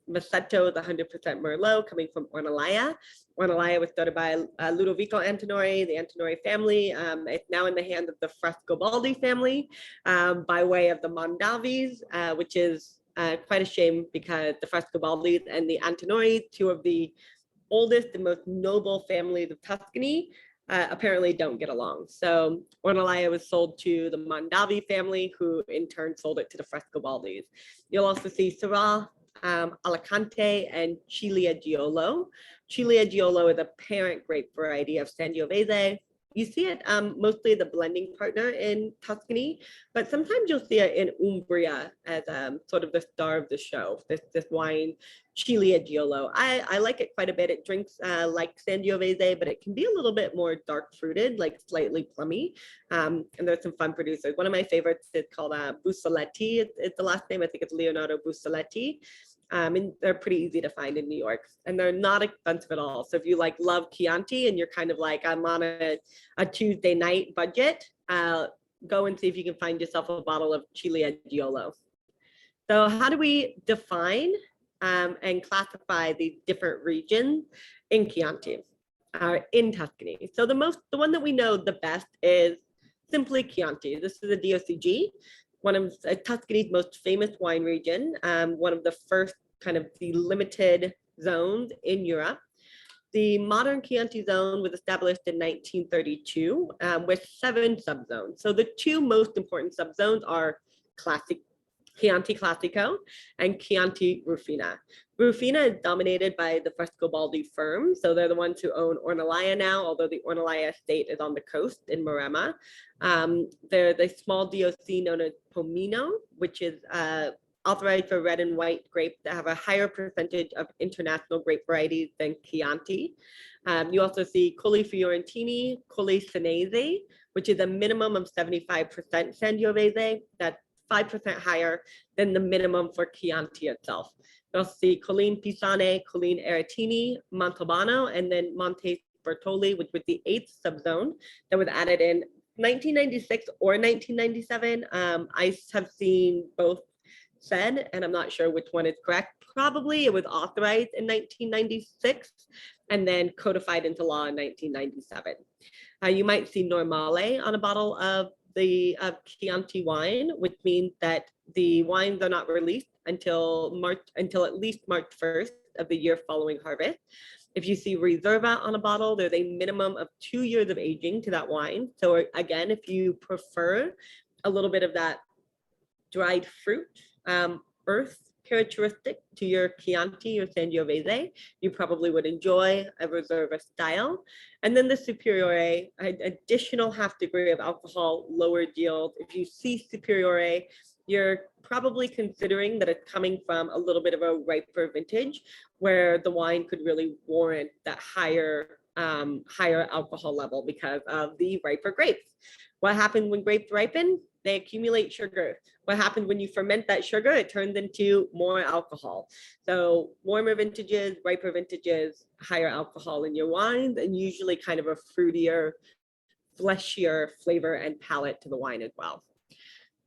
Massetto is 100% Merlot coming from Ornellaia. Ornellaia was started by Ludovico Antinori, the Antinori family. It's now in the hands of the Frescobaldi family by way of the Mondavis, which is quite a shame because the Frescobaldis and the Antinori, two of the oldest and most noble families of Tuscany, apparently don't get along. So Ornellaia was sold to the Mondavi family, who in turn sold it to the Frescobaldis. You'll also see Syrah, Alicante, and Ciliegiolo. Ciliegiolo is a parent grape variety of Sangiovese. You see it mostly the blending partner in Tuscany, but sometimes you'll see it in Umbria as sort of the star of the show, this wine, Ciliegiolo. I like it quite a bit. It drinks like Sangiovese, but it can be a little bit more dark fruited, like slightly plummy. And there's some fun producers. One of my favorites is called Bussaletti. It's the last name. I think it's Leonardo Bussaletti. And they're pretty easy to find in New York, and they're not expensive at all. So if you like love Chianti and you're kind of like, I'm on a Tuesday night budget, go and see if you can find yourself a bottle of Ciliegiolo. So how do we define and classify the different regions in Chianti, in Tuscany? So the one that we know the best is simply Chianti. This is a DOCG. One of Tuscany's most famous wine region, one of the first kind of delimited zones in Europe. The modern Chianti zone was established in 1932 with 7 subzones. So the 2 most important subzones are Chianti Classico and Chianti Rufina. Rufina is dominated by the Frescobaldi firm, so they're the ones who own Ornellaia now, although the Ornellaia estate is on the coast in Maremma. They're the small DOC known as Pomino, which is authorized for red and white grapes that have a higher percentage of international grape varieties than Chianti. You also see Colli Fiorentini, Colli Senese, which is a minimum of 75% Sangiovese. That's 5% higher than the minimum for Chianti itself. You'll see Colline Pisane, Colline Aretini, Montalbano, and then Monte Bertoli, which was the 8th subzone that was added in 1996 or 1997. I have seen both said, and I'm not sure which one is correct. Probably it was authorized in 1996 and then codified into law in 1997. You might see Normale on a bottle of the Chianti wine, which means that the wines are not released until at least March 1st of the year following harvest. If you see Reserva on a bottle, there's a minimum of 2 years of aging to that wine. So again, if you prefer a little bit of that dried fruit, earth characteristic to your Chianti or Sangiovese, you probably would enjoy a Reserva style. And then the Superiore, an additional half degree of alcohol, lower yield. If you see Superiore, you're probably considering that it's coming from a little bit of a riper vintage where the wine could really warrant that higher alcohol level because of the riper grapes. What happens when grapes ripen? They accumulate sugar. What happens when you ferment that sugar? It turns into more alcohol. So warmer vintages, riper vintages, higher alcohol in your wines, and usually kind of a fruitier, fleshier flavor and palate to the wine as well.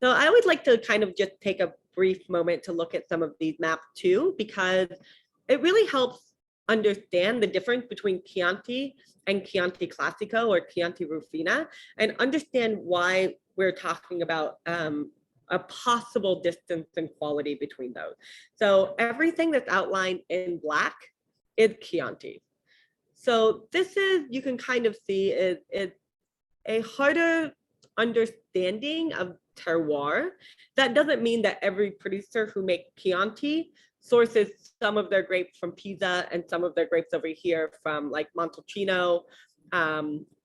So I would like to kind of just take a brief moment to look at some of these maps too, because it really helps understand the difference between Chianti and Chianti Classico or Chianti Rufina, and understand why we're talking about a possible distance and quality between those. So everything that's outlined in black is Chianti. So this is, you can kind of see is a harder understanding of terroir. That doesn't mean that every producer who makes Chianti sources some of their grapes from Pisa and some of their grapes over here from like Montalcino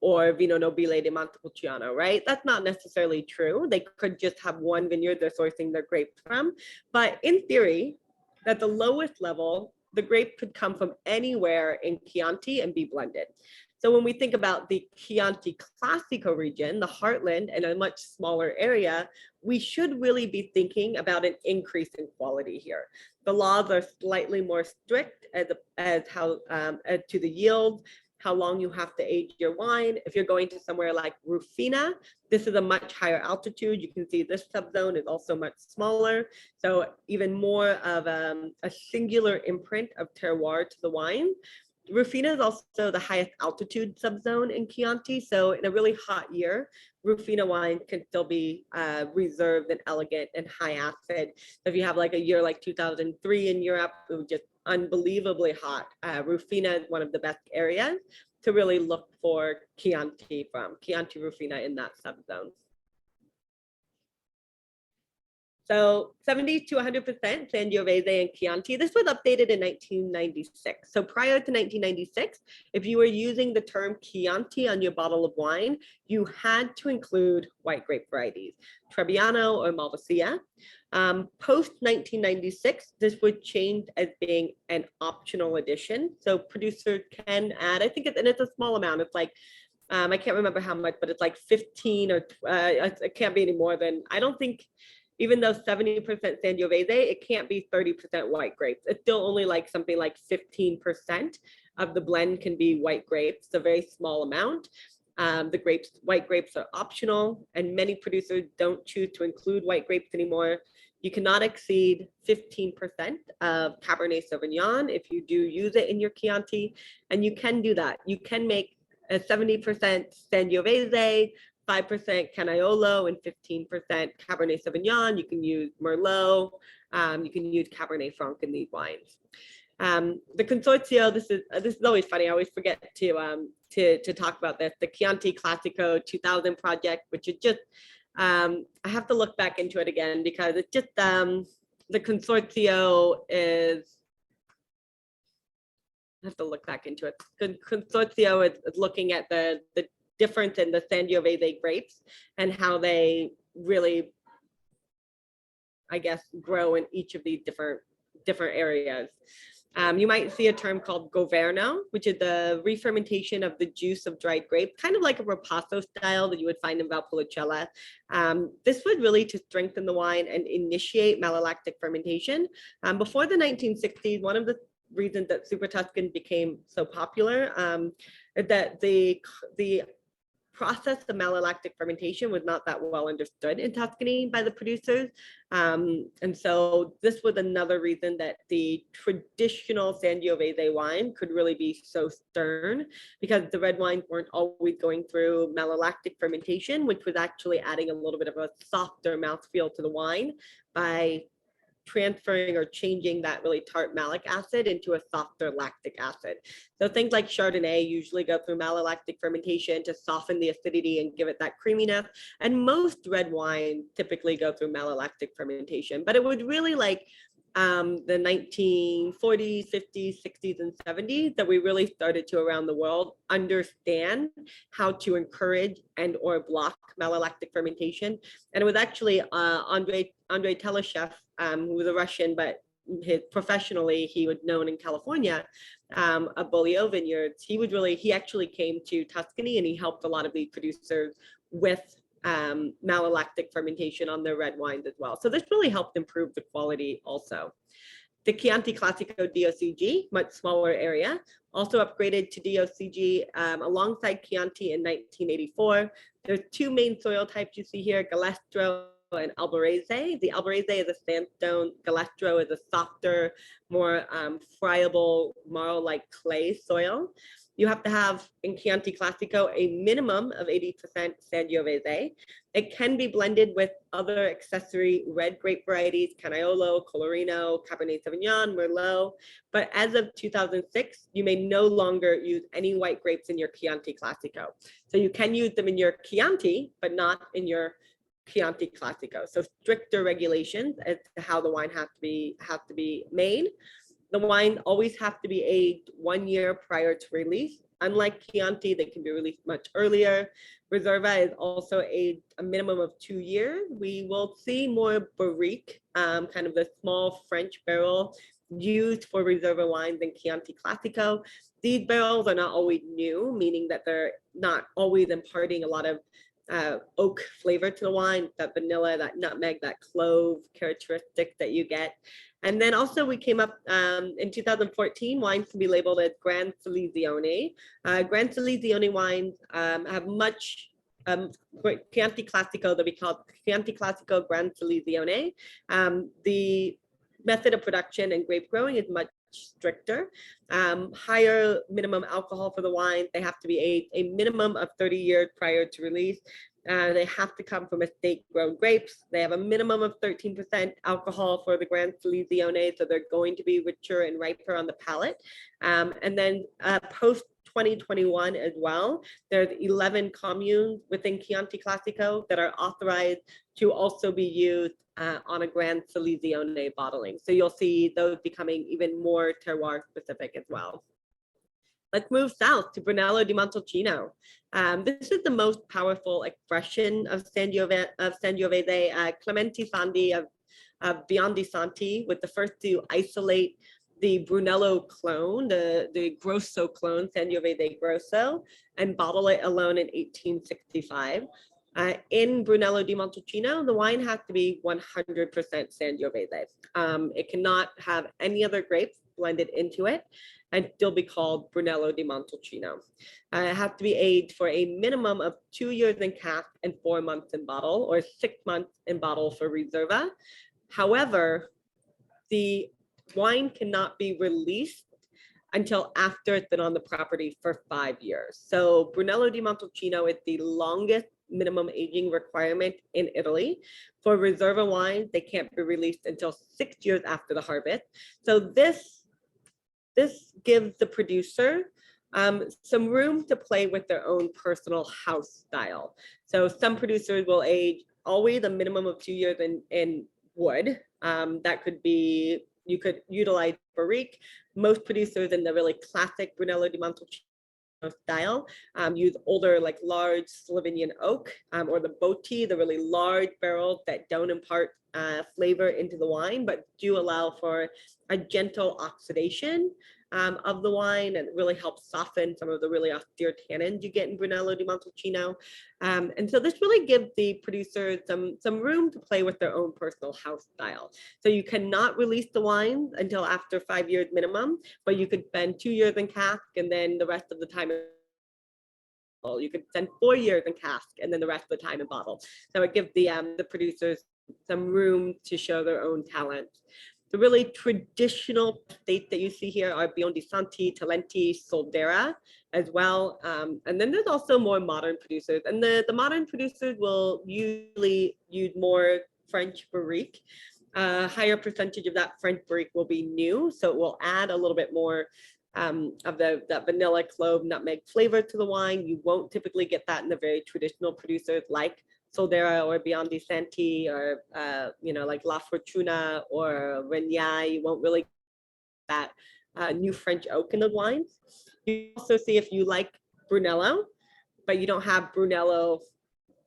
or Vino Nobile de Montepulciano, right? That's not necessarily true. They could just have one vineyard they're sourcing their grapes from. But in theory, at the lowest level, the grape could come from anywhere in Chianti and be blended. So when we think about the Chianti Classico region, the heartland, and a much smaller area, we should really be thinking about an increase in quality here. The laws are slightly more strict as to the yield, how long you have to age your wine. If you're going to somewhere like Rufina, this is a much higher altitude. You can see this subzone is also much smaller. So even more of a singular imprint of terroir to the wine. Rufina is also the highest altitude subzone in Chianti. So in a really hot year, Rufina wine can still be reserved and elegant and high acid. So if you have like a year like 2003 in Europe, it was just unbelievably hot. Rufina is one of the best areas to really look for Chianti from, Chianti Rufina in that subzone. So 70 to 100% Sangiovese and Chianti. This was updated in 1996. So prior to 1996, if you were using the term Chianti on your bottle of wine, you had to include white grape varieties, Trebbiano or Malvasia. Post 1996, this would change as being an optional addition. So producers can add, I think it's a small amount. It's like, I can't remember how much, but it's like 15 or it can't be any more than, I don't think, even though 70% Sangiovese, it can't be 30% white grapes. It's still only like something like 15% of the blend can be white grapes. It's a very small amount. White grapes are optional, and many producers don't choose to include white grapes anymore. You cannot exceed 15% of Cabernet Sauvignon if you do use it in your Chianti, and you can do that. You can make a 70% Sangiovese, 5% Canaiolo, and 15% Cabernet Sauvignon. You can use Merlot. You can use Cabernet Franc in these wines. The consortio, this is always funny. I always forget to talk about this. The Chianti Classico 2000 project, which is just, I have to look back into it again because it's just, the consortio is, I have to look back into it. The consortio is looking at the difference in the Sangiovese grapes and how they really, I guess, grow in each of these different areas. You might see a term called governo, which is the re-fermentation of the juice of dried grapes, kind of like a ripasso style that you would find in Valpolicella. This was really to strengthen the wine and initiate malolactic fermentation. Before the 1960s, one of the reasons that SuperTuscan became so popular is that the process of malolactic fermentation was not that well understood in Tuscany by the producers. And so this was another reason that the traditional Sangiovese wine could really be so stern, because the red wines weren't always going through malolactic fermentation, which was actually adding a little bit of a softer mouthfeel to the wine by transferring or changing that really tart malic acid into a softer lactic acid. So things like Chardonnay usually go through malolactic fermentation to soften the acidity and give it that creaminess. And most red wines typically go through malolactic fermentation, but it was really like the 1940s, 50s, 60s, and 70s that we really started to, around the world, understand how to encourage and or block malolactic fermentation. And it was actually Andrei Teleshev, who was a Russian, but professionally he was known in California, of Beaulieu vineyards. He actually came to Tuscany and he helped a lot of these producers with malolactic fermentation on their red wines as well. So this really helped improve the quality also. The Chianti Classico DOCG, much smaller area, also upgraded to DOCG alongside Chianti in 1984. There's two main soil types you see here, Galestro and Albarese. The Albarese is a sandstone, Galestro is a softer, more friable, marl-like clay soil. You have to have, in Chianti Classico, a minimum of 80% Sangiovese. It can be blended with other accessory red grape varieties, Canaiolo, Colorino, Cabernet Sauvignon, Merlot. But as of 2006, you may no longer use any white grapes in your Chianti Classico. So you can use them in your Chianti, but not in your Chianti Classico. So stricter regulations as to how the wine has to be made. The wine always has to be aged 1 year prior to release. Unlike Chianti, they can be released much earlier. Reserva is also aged a minimum of 2 years. We will see more barrique, kind of the small French barrel used for Reserva wines and Chianti Classico. These barrels are not always new, meaning that they're not always imparting a lot of oak flavor to the wine, that vanilla, that nutmeg, that clove characteristic that you get. And then also we came up in 2014, wines can be labeled as Gran Selezione. Gran Selezione wines have much Chianti Classico, that we call Chianti Classico Gran Selezione. The method of production and grape growing is much stricter, higher minimum alcohol for the wine. They have to be aged a minimum of 30 years prior to release. They have to come from estate grown grapes. They have a minimum of 13% alcohol for the Gran Selezione, so they're going to be richer and riper on the palate. And then post 2021 as well, there's 11 communes within Chianti Classico that are authorized to also be used on a Gran Selezione bottling. So you'll see those becoming even more terroir specific as well. Let's move south to Brunello di Montalcino. This is the most powerful expression of Sangiovese. Clementi Sandi of Biondi Santi was the first to isolate the Brunello clone, the Grosso clone, Sangiovese Grosso, and bottle it alone in 1865. In Brunello di Montalcino, the wine has to be 100% Sangiovese. It cannot have any other grapes blended into it and still be called Brunello di Montalcino. It has to be aged for a minimum of 2 years in cask and 4 months in bottle, or 6 months in bottle for Reserva. However, the wine cannot be released until after it's been on the property for 5 years. So Brunello di Montalcino is the longest minimum aging requirement in Italy. For Reserva wines, they can't be released until 6 years after the harvest. So this gives the producer some room to play with their own personal house style. So some producers will age always a minimum of 2 years in wood. That could be, you could utilize barrique. Most producers in the really classic Brunello di Montalcino style use older, like large Slovenian oak, or the Boti, the really large barrels that don't impart flavor into the wine, but do allow for a gentle oxidation of the wine, and really helps soften some of the really austere tannins you get in Brunello di Montalcino. And so this really gives the producers some room to play with their own personal house style. So you cannot release the wine until after 5 years minimum, but you could spend 2 years in cask and then the rest of the time you could spend 4 years in cask and then the rest of the time in bottle. So it gives the producers some room to show their own talent. The really traditional states that you see here are Biondi Santi, Talenti, Soldera as well. And then there's also more modern producers. And the modern producers will usually use more French barrique. Higher percentage of that French barrique will be new. So it will add a little bit more of that vanilla, clove, nutmeg flavor to the wine. You won't typically get that in the very traditional producers like Soldera or Biondi Santi, or like La Fortuna or Regnai. You won't really get that new French oak in the wines. You also see, if you like Brunello, but you don't have Brunello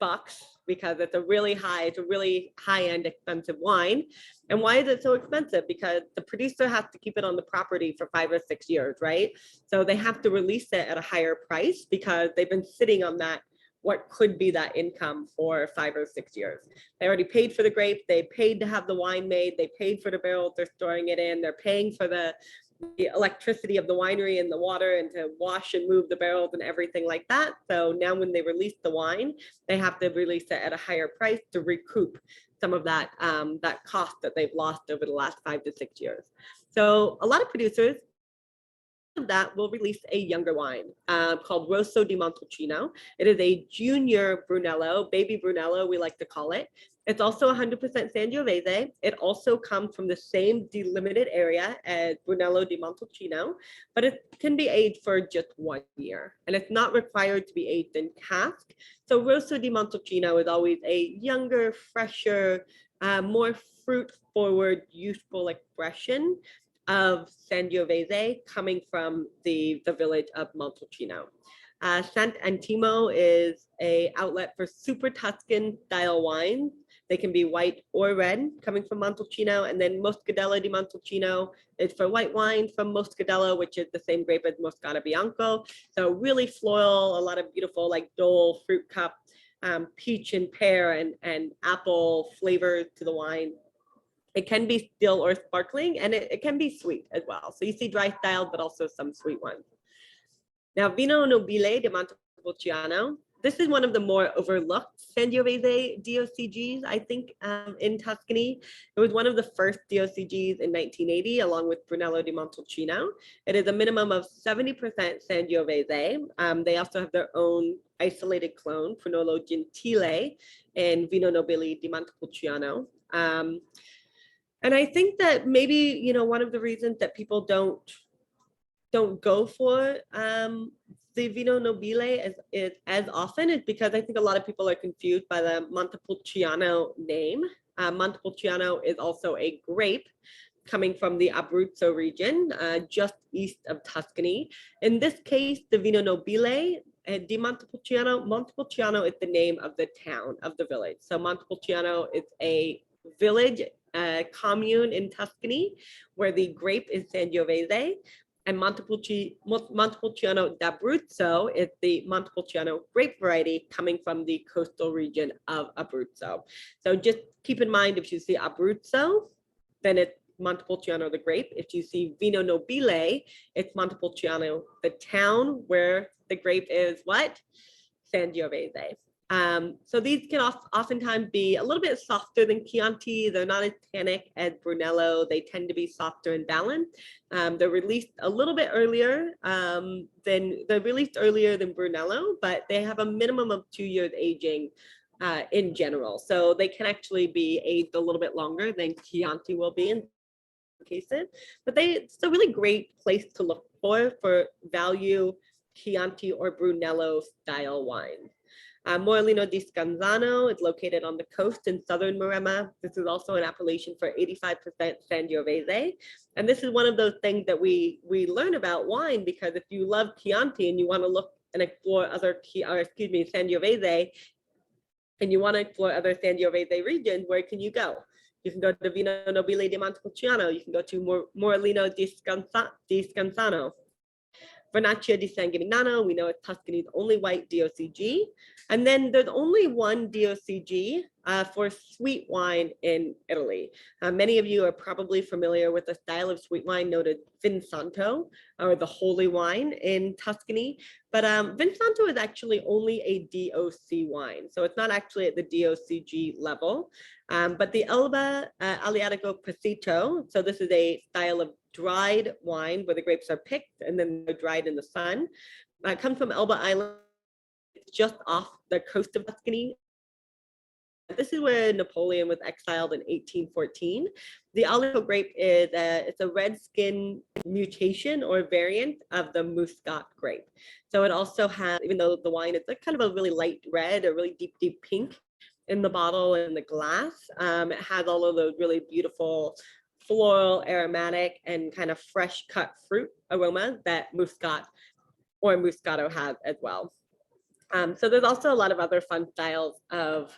bucks, because it's a really high-end expensive wine. And why is it so expensive? Because the producer has to keep it on the property for 5 or 6 years, right? So they have to release it at a higher price because they've been sitting on that, what could be that income, for 5 or 6 years. They already paid for the grape, they paid to have the wine made, they paid for the barrels they're storing it in, they're paying for the electricity of the winery and the water, and to wash and move the barrels and everything like that. So now when they release the wine, they have to release it at a higher price to recoup some of that that cost that they've lost over the last 5 to 6 years. So a lot of producers of that will release a younger wine called Rosso di Montalcino. It is a junior Brunello, baby Brunello, we like to call it. It's also 100% Sangiovese. It also comes from the same delimited area as Brunello di Montalcino, but it can be aged for just 1 year, and it's not required to be aged in cask. So Rosso di Montalcino is always a younger, fresher, more fruit-forward, youthful expression of Sangiovese coming from the village of Montalcino. Sant'Antimo is an outlet for SuperTuscan style wines. They can be white or red coming from Montalcino. And then Brunello di Montalcino is for white wine from Moscadello, which is the same grape as Moscato Bianco. So really floral, a lot of beautiful like Dole fruit cup, peach and pear and apple flavors to the wine. It can be still or sparkling, and it can be sweet as well. So you see dry style, but also some sweet ones. Now, Vino Nobile de Montepulciano. This is one of the more overlooked Sangiovese DOCGs, I think, in Tuscany. It was one of the first DOCGs in 1980, along with Brunello di Montalcino. It is a minimum of 70% Sangiovese. They also have their own isolated clone, Brunello Gentile, and Vino Nobile di Montepulciano. And I think that maybe, you know, one of the reasons that people don't go for the Vino Nobile as often is because I think a lot of people are confused by the Montepulciano name. Montepulciano is also a grape coming from the Abruzzo region, just east of Tuscany. In this case, the Vino Nobile di Montepulciano, Montepulciano is the name of the town, of the village. So Montepulciano is a village, commune in Tuscany, where the grape is Sangiovese. And Montepulciano d'Abruzzo is the Montepulciano grape variety coming from the coastal region of Abruzzo. So just keep in mind, if you see Abruzzo, then it's Montepulciano the grape. If you see Vino Nobile, it's Montepulciano the town where the grape is what? Sangiovese. So these can oftentimes be a little bit softer than Chianti. They're not as tannic as Brunello. They tend to be softer and balanced. They're released a little bit earlier than Brunello, but they have a minimum of 2 years aging in general. So they can actually be aged a little bit longer than Chianti will be in cases. But it's a really great place to look for value Chianti or Brunello style wine. Morellino di Scanzano is located on the coast in southern Maremma. This is also an appellation for 85% Sangiovese. And this is one of those things that we learn about wine, because if you love Chianti and you want to look and explore Sangiovese, and you want to explore other Sangiovese regions, where can you go? You can go to Vino Nobile di Montepulciano. You can go to Morellino di Scanzano. Vernaccia di San Gimignano, we know it's Tuscany's only white DOCG. And then there's only one DOCG for sweet wine in Italy. Many of you are probably familiar with the style of sweet wine noted Vinsanto, or the holy wine in Tuscany. But Vinsanto is actually only a DOC wine. So it's not actually at the DOCG level. But the Elba Aleatico Pasito, so this is a style of dried wine where the grapes are picked and then they're dried in the sun. Comes from Elba Island, just off the coast of Tuscany. This is where Napoleon was exiled in 1814. The Aleatico grape is it's a red skin mutation or variant of the Muscat grape. So it also has, even though the wine is kind of a really light red, a really deep, deep pink in the bottle and the glass, it has all of those really beautiful floral, aromatic, and kind of fresh cut fruit aroma that Muscat or Moscato has as well. So there's also a lot of other fun styles of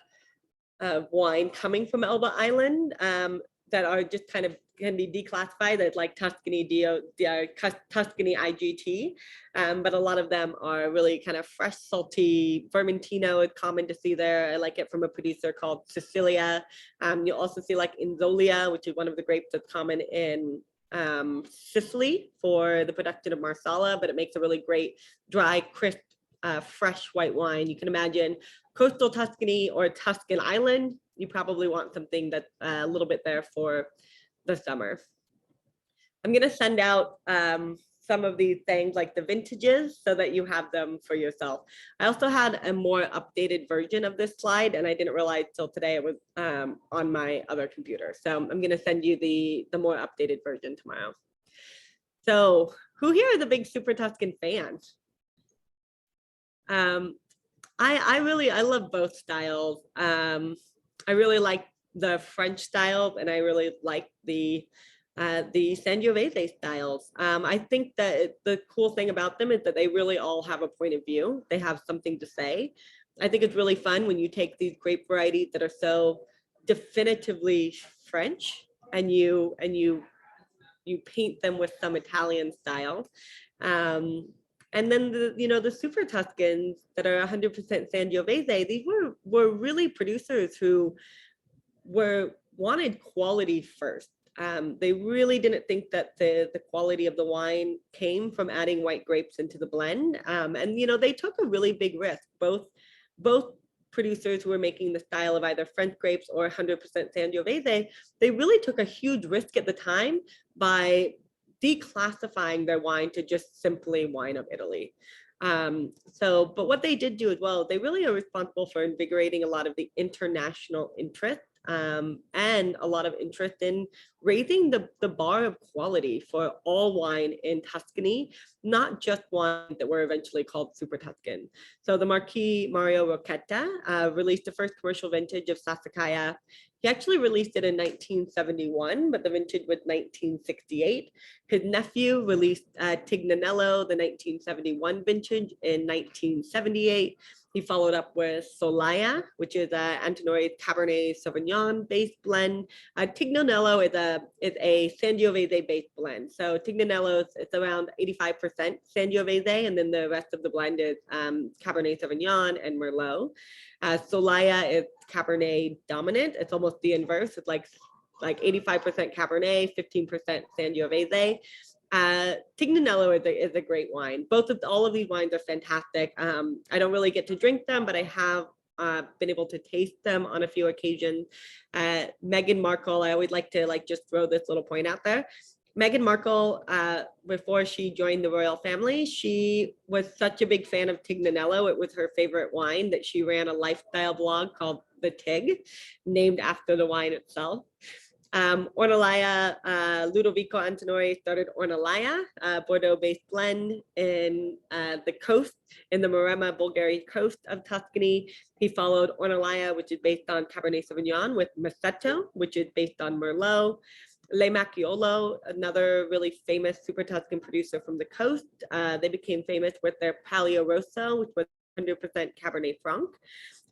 wine coming from Elba Island that are just kind of can be declassified as like Tuscany Tuscany IGT, but a lot of them are really kind of fresh, salty. Vermentino is common to see there. I like it from a producer called Sicilia. You'll also see like Inzolia, which is one of the grapes that's common in Sicily for the production of Marsala, but it makes a really great dry, crisp, fresh white wine. You can imagine coastal Tuscany or Tuscan Island. You probably want something that's a little bit there for the summer. I'm going to send out some of these things like the vintages so that you have them for yourself. I also had a more updated version of this slide, and I didn't realize till today it was on my other computer. So I'm going to send you the more updated version tomorrow. So who here is a big SuperTuscan fan? I love both styles. I really like the French styles, and I really like the Sangiovese styles. I think that the cool thing about them is that they really all have a point of view. They have something to say. I think it's really fun when you take these grape varieties that are so definitively French, and you paint them with some Italian style. And then the Super Tuscans that are 100% Sangiovese, these were really producers who wanted quality first. They really didn't think that the quality of the wine came from adding white grapes into the blend. And they took a really big risk. Both producers who were making the style of either French grapes or 100% Sangiovese, they really took a huge risk at the time by declassifying their wine to just simply wine of Italy. But what they did do as well, they really are responsible for invigorating a lot of the international interest and a lot of interest in raising the bar of quality for all wine in Tuscany, not just wines that were eventually called Super Tuscan. So the Marquis Mario Rocchetta released the first commercial vintage of Sassicaia. He actually released it in 1971, but the vintage was 1968. His nephew released Tignanello, the 1971 vintage, in 1978. He followed up with Solaya, which is Antinori's Cabernet Sauvignon based blend. Tignanello is a Sangiovese based blend. So Tignanello it's around 85% Sangiovese, and then the rest of the blend is Cabernet Sauvignon and Merlot. Solaya is Cabernet dominant. It's almost the inverse. It's like 85% Cabernet, 15% Sangiovese. Tignanello is a great wine. All of these wines are fantastic. I don't really get to drink them, but I have been able to taste them on a few occasions. Meghan Markle, I always like to just throw this little point out there. Meghan Markle, before she joined the royal family, she was such a big fan of Tignanello. It was her favorite wine that she ran a lifestyle blog called The Tig, named after the wine itself. Ornellaia, Ludovico Antinori started Ornellaia, Bordeaux-based blend in the coast, in the Maremma, Bolgheri coast of Tuscany. He followed Ornellaia, which is based on Cabernet Sauvignon, with Massetto, which is based on Merlot. Le Macchiolo, another really famous Super Tuscan producer from the coast. They became famous with their Palio Rosso, which was 100% Cabernet Franc.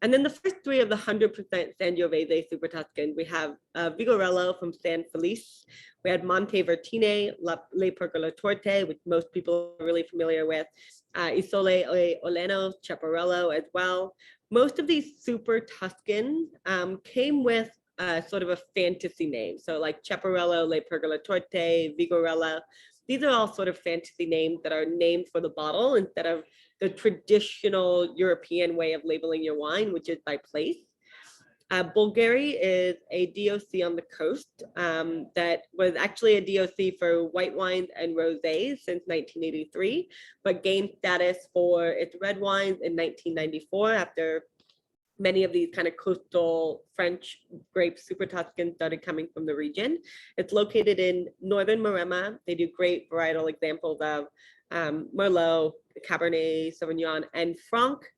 And then the first three of the 100% Sangiovese Super Tuscan, we have Vigorello from San Felice. We had Montevertine, Le Pergolatorte, which most people are really familiar with. Isole Oleno, Chaparello as well. Most of these Super Tuscan came with sort of a fantasy name. So like Chaparello, Le Pergolatorte, Vigorella. These are all sort of fantasy names that are named for the bottle instead of the traditional European way of labeling your wine, which is by place. Bolgheri is a DOC on the coast that was actually a DOC for white wines and rosés since 1983, but gained status for its red wines in 1994 after many of these kind of coastal French grapes, Super Tuscan, started coming from the region. It's located in northern Maremma. They do great varietal examples of Merlot, Cabernet Sauvignon, and Franc.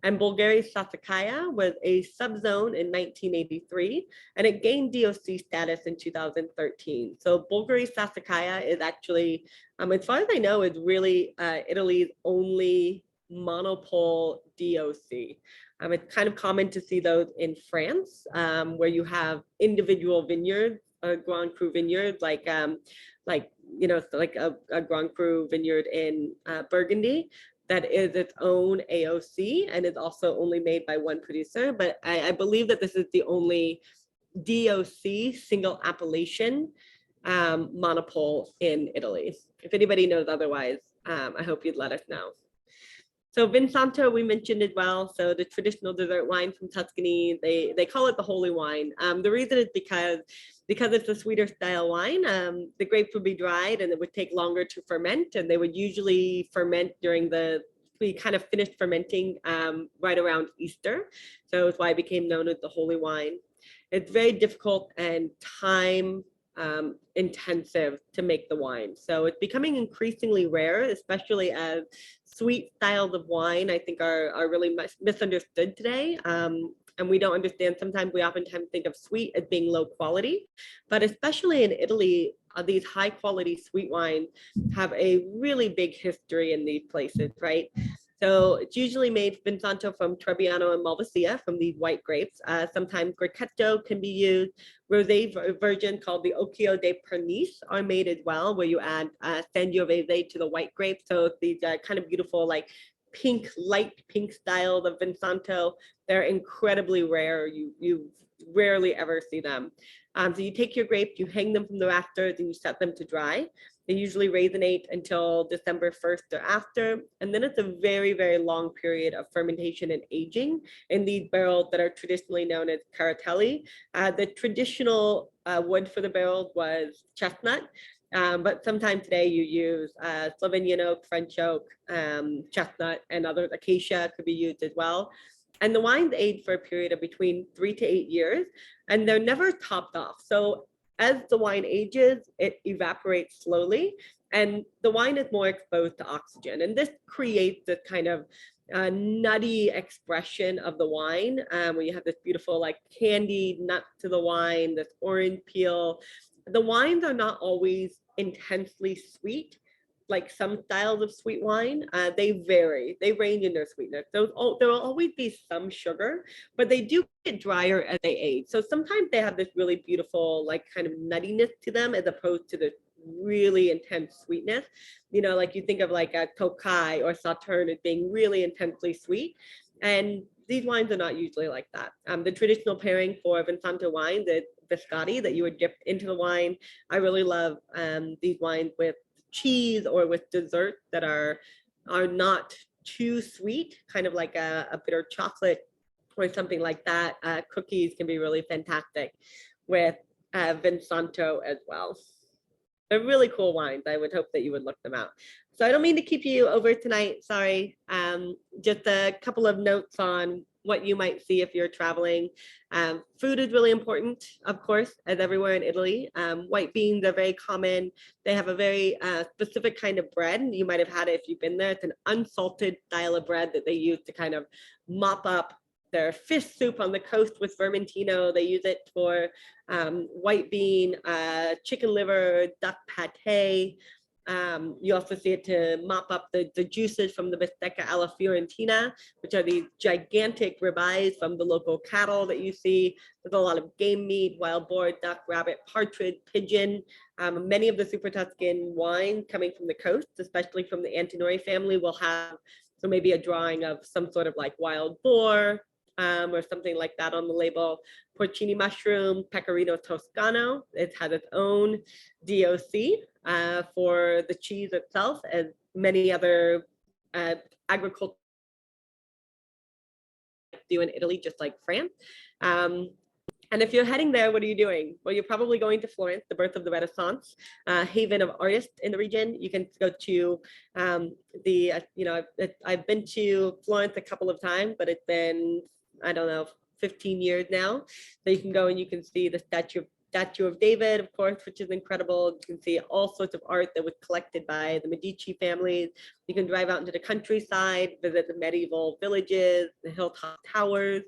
And Bolgheri's Sassicaia was a subzone in 1983, and it gained DOC status in 2013. So Bolgheri's Sassicaia is actually, as far as I know, is really Italy's only monopole DOC. It's kind of common to see those in France, where you have individual vineyards, Grand Cru vineyards, like a Grand Cru vineyard in Burgundy that is its own AOC and is also only made by one producer. But I believe that this is the only DOC single appellation monopole in Italy. If anybody knows otherwise, I hope you'd let us know. So Vinsanto, we mentioned as well. So the traditional dessert wine from Tuscany, they call it the holy wine. The reason is because it's a sweeter style wine. The grapes would be dried and it would take longer to ferment, and they would usually ferment we kind of finished fermenting right around Easter. So it's why it became known as the holy wine. It's very difficult and time intensive to make the wine. So it's becoming increasingly rare, especially as sweet styles of wine, I think, are really misunderstood today. And we don't understand. Sometimes we oftentimes think of sweet as being low quality, but especially in Italy, these high quality sweet wines have a really big history in these places, right? So it's usually made Vinsanto from Trebbiano and Malvasia, from these white grapes. Sometimes Grechetto can be used. Rosé version called the Occhio de Pernice are made as well, where you add Sangiovese to the white grape. So these kind of beautiful, like pink, light pink style of Vinsanto. They're incredibly rare. You rarely ever see them. So you take your grapes, you hang them from the rafters, and you set them to dry. They usually raisinate until December 1st or after. And then it's a very, very long period of fermentation and aging in these barrels that are traditionally known as caratelli. The traditional wood for the barrels was chestnut. But sometime today you use Slovenian oak, French oak, chestnut, and other acacia could be used as well. And the wines age for a period of between 3 to 8 years, and they're never topped off. So as the wine ages, it evaporates slowly, and the wine is more exposed to oxygen. And this creates this kind of nutty expression of the wine, where you have this beautiful, like candied nut to the wine, this orange peel. The wines are not always intensely sweet, like some styles of sweet wine. They vary, they range in their sweetness. There will always be some sugar, but they do get drier as they age. So sometimes they have this really beautiful, like kind of nuttiness to them, as opposed to the really intense sweetness. You know, like you think of like a Tokai or Sauterne as being really intensely sweet. And these wines are not usually like that. The traditional pairing for Vinsanto wine, the biscotti that you would dip into the wine. I really love these wines with cheese or with desserts that are not too sweet, kind of like a bitter chocolate or something like that. Cookies can be really fantastic with Vinsanto as well. They're really cool wines. I would hope that you would look them out. So I don't mean to keep you over tonight. Sorry. Just a couple of notes on what you might see if you're traveling. Food is really important, of course, as everywhere in Italy. White beans are very common. They have a very specific kind of bread. You might have had it if you've been there. It's an unsalted style of bread that they use to kind of mop up their fish soup on the coast with vermentino. They use it for white bean, chicken liver, duck pate. You also see it to mop up the juices from the bistecca alla fiorentina, which are these gigantic ribeyes from the local cattle that you see. There's a lot of game meat, wild boar, duck, rabbit, partridge, pigeon. Many of the SuperTuscan wine coming from the coast, especially from the Antinori family, will have so maybe a drawing of some sort of like wild boar, or something like that on the label. Porcini mushroom, pecorino toscano. It has its own DOC for the cheese itself, and many other agricultural do in Italy, just like France. And if you're heading there, what are you doing? Well, you're probably going to Florence, the birth of the Renaissance, haven of artists in the region. You can go to I've been to Florence a couple of times, but it's been, I don't know, 15 years now. So you can go and you can see the statue of David, of course, which is incredible. You can see all sorts of art that was collected by the Medici families. You can drive out into the countryside, visit the medieval villages, the hilltop towers.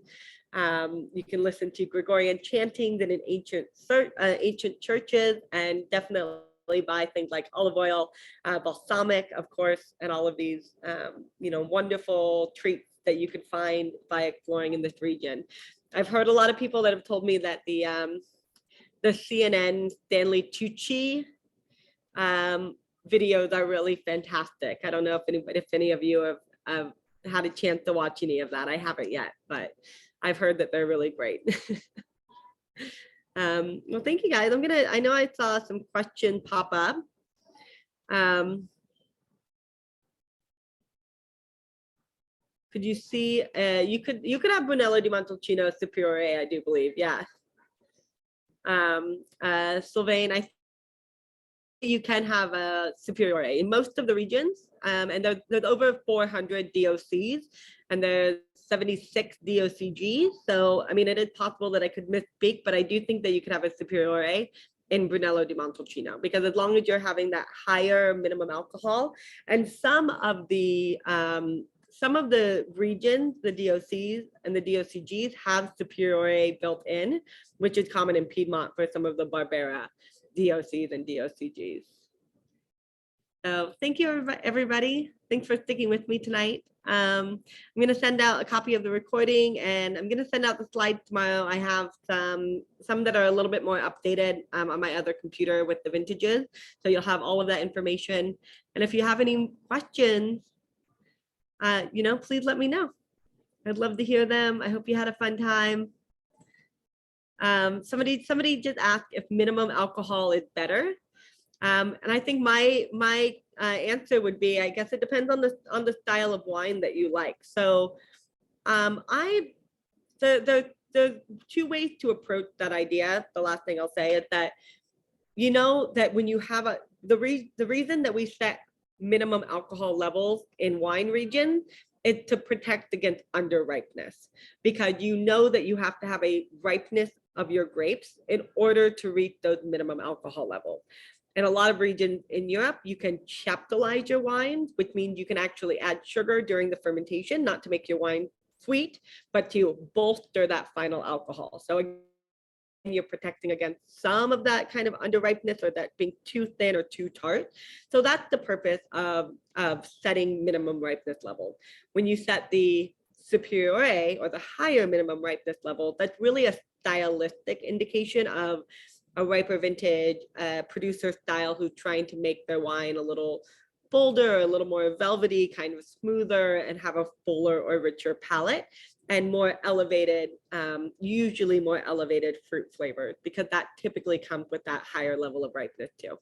You can listen to Gregorian chantings in an ancient churches, and definitely buy things like olive oil, balsamic, of course, and all of these, wonderful treats that you could find by exploring in this region. I've heard a lot of people that have told me that the CNN Stanley Tucci videos are really fantastic. I don't know if any of you have had a chance to watch any of that. I haven't yet, but I've heard that they're really great. Well, thank you guys. I know I saw some questions pop up. Could you see, you could have Brunello di Montalcino Superiore, I do believe, yeah. Sylvain, I think you can have a Superiore in most of the regions, and there's over 400 DOCs, and there's 76 DOCGs. So, I mean, it is possible that I could misspeak, but I do think that you could have a Superiore in Brunello di Montalcino, because as long as you're having that higher minimum alcohol, and some of the regions, the DOCs and the DOCGs have Superiore built in, which is common in Piedmont for some of the Barbera DOCs and DOCGs. So thank you, everybody. Thanks for sticking with me tonight. I'm going to send out a copy of the recording, and I'm going to send out the slides tomorrow. I have some that are a little bit more updated on my other computer with the vintages. So you'll have all of that information. And if you have any questions, please let me know. I'd love to hear them. I hope you had a fun time. Somebody just asked if minimum alcohol is better. And I think my answer would be, I guess it depends on the style of wine that you like. So the two ways to approach that idea. The last thing I'll say is that, that when you have the reason that we set minimum alcohol levels in wine regions is to protect against underripeness, because that you have to have a ripeness of your grapes in order to reach those minimum alcohol levels. In a lot of regions in Europe, you can chaptalize your wines, which means you can actually add sugar during the fermentation, not to make your wine sweet, but to bolster that final alcohol. So again, you're protecting against some of that kind of underripeness or that being too thin or too tart. So that's the purpose of setting minimum ripeness levels. When you set the superiore, or the higher minimum ripeness level, that's really a stylistic indication of a riper vintage, producer style who's trying to make their wine a little bolder, a little more velvety, kind of smoother, and have a fuller or richer palate, and more elevated, usually more elevated fruit flavors, because that typically comes with that higher level of ripeness too.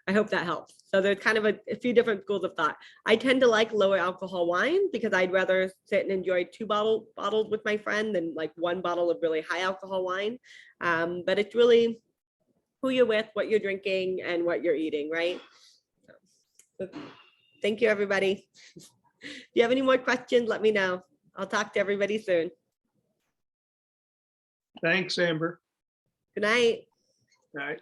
I hope that helps. So there's kind of a few different schools of thought. I tend to like lower alcohol wine because I'd rather sit and enjoy 2 bottles with my friend than like 1 bottle of really high alcohol wine. But it's really who you're with, what you're drinking, and what you're eating, right? So, thank you, everybody. If you have any more questions, let me know. I'll talk to everybody soon. Thanks, Amber. Good night. All right.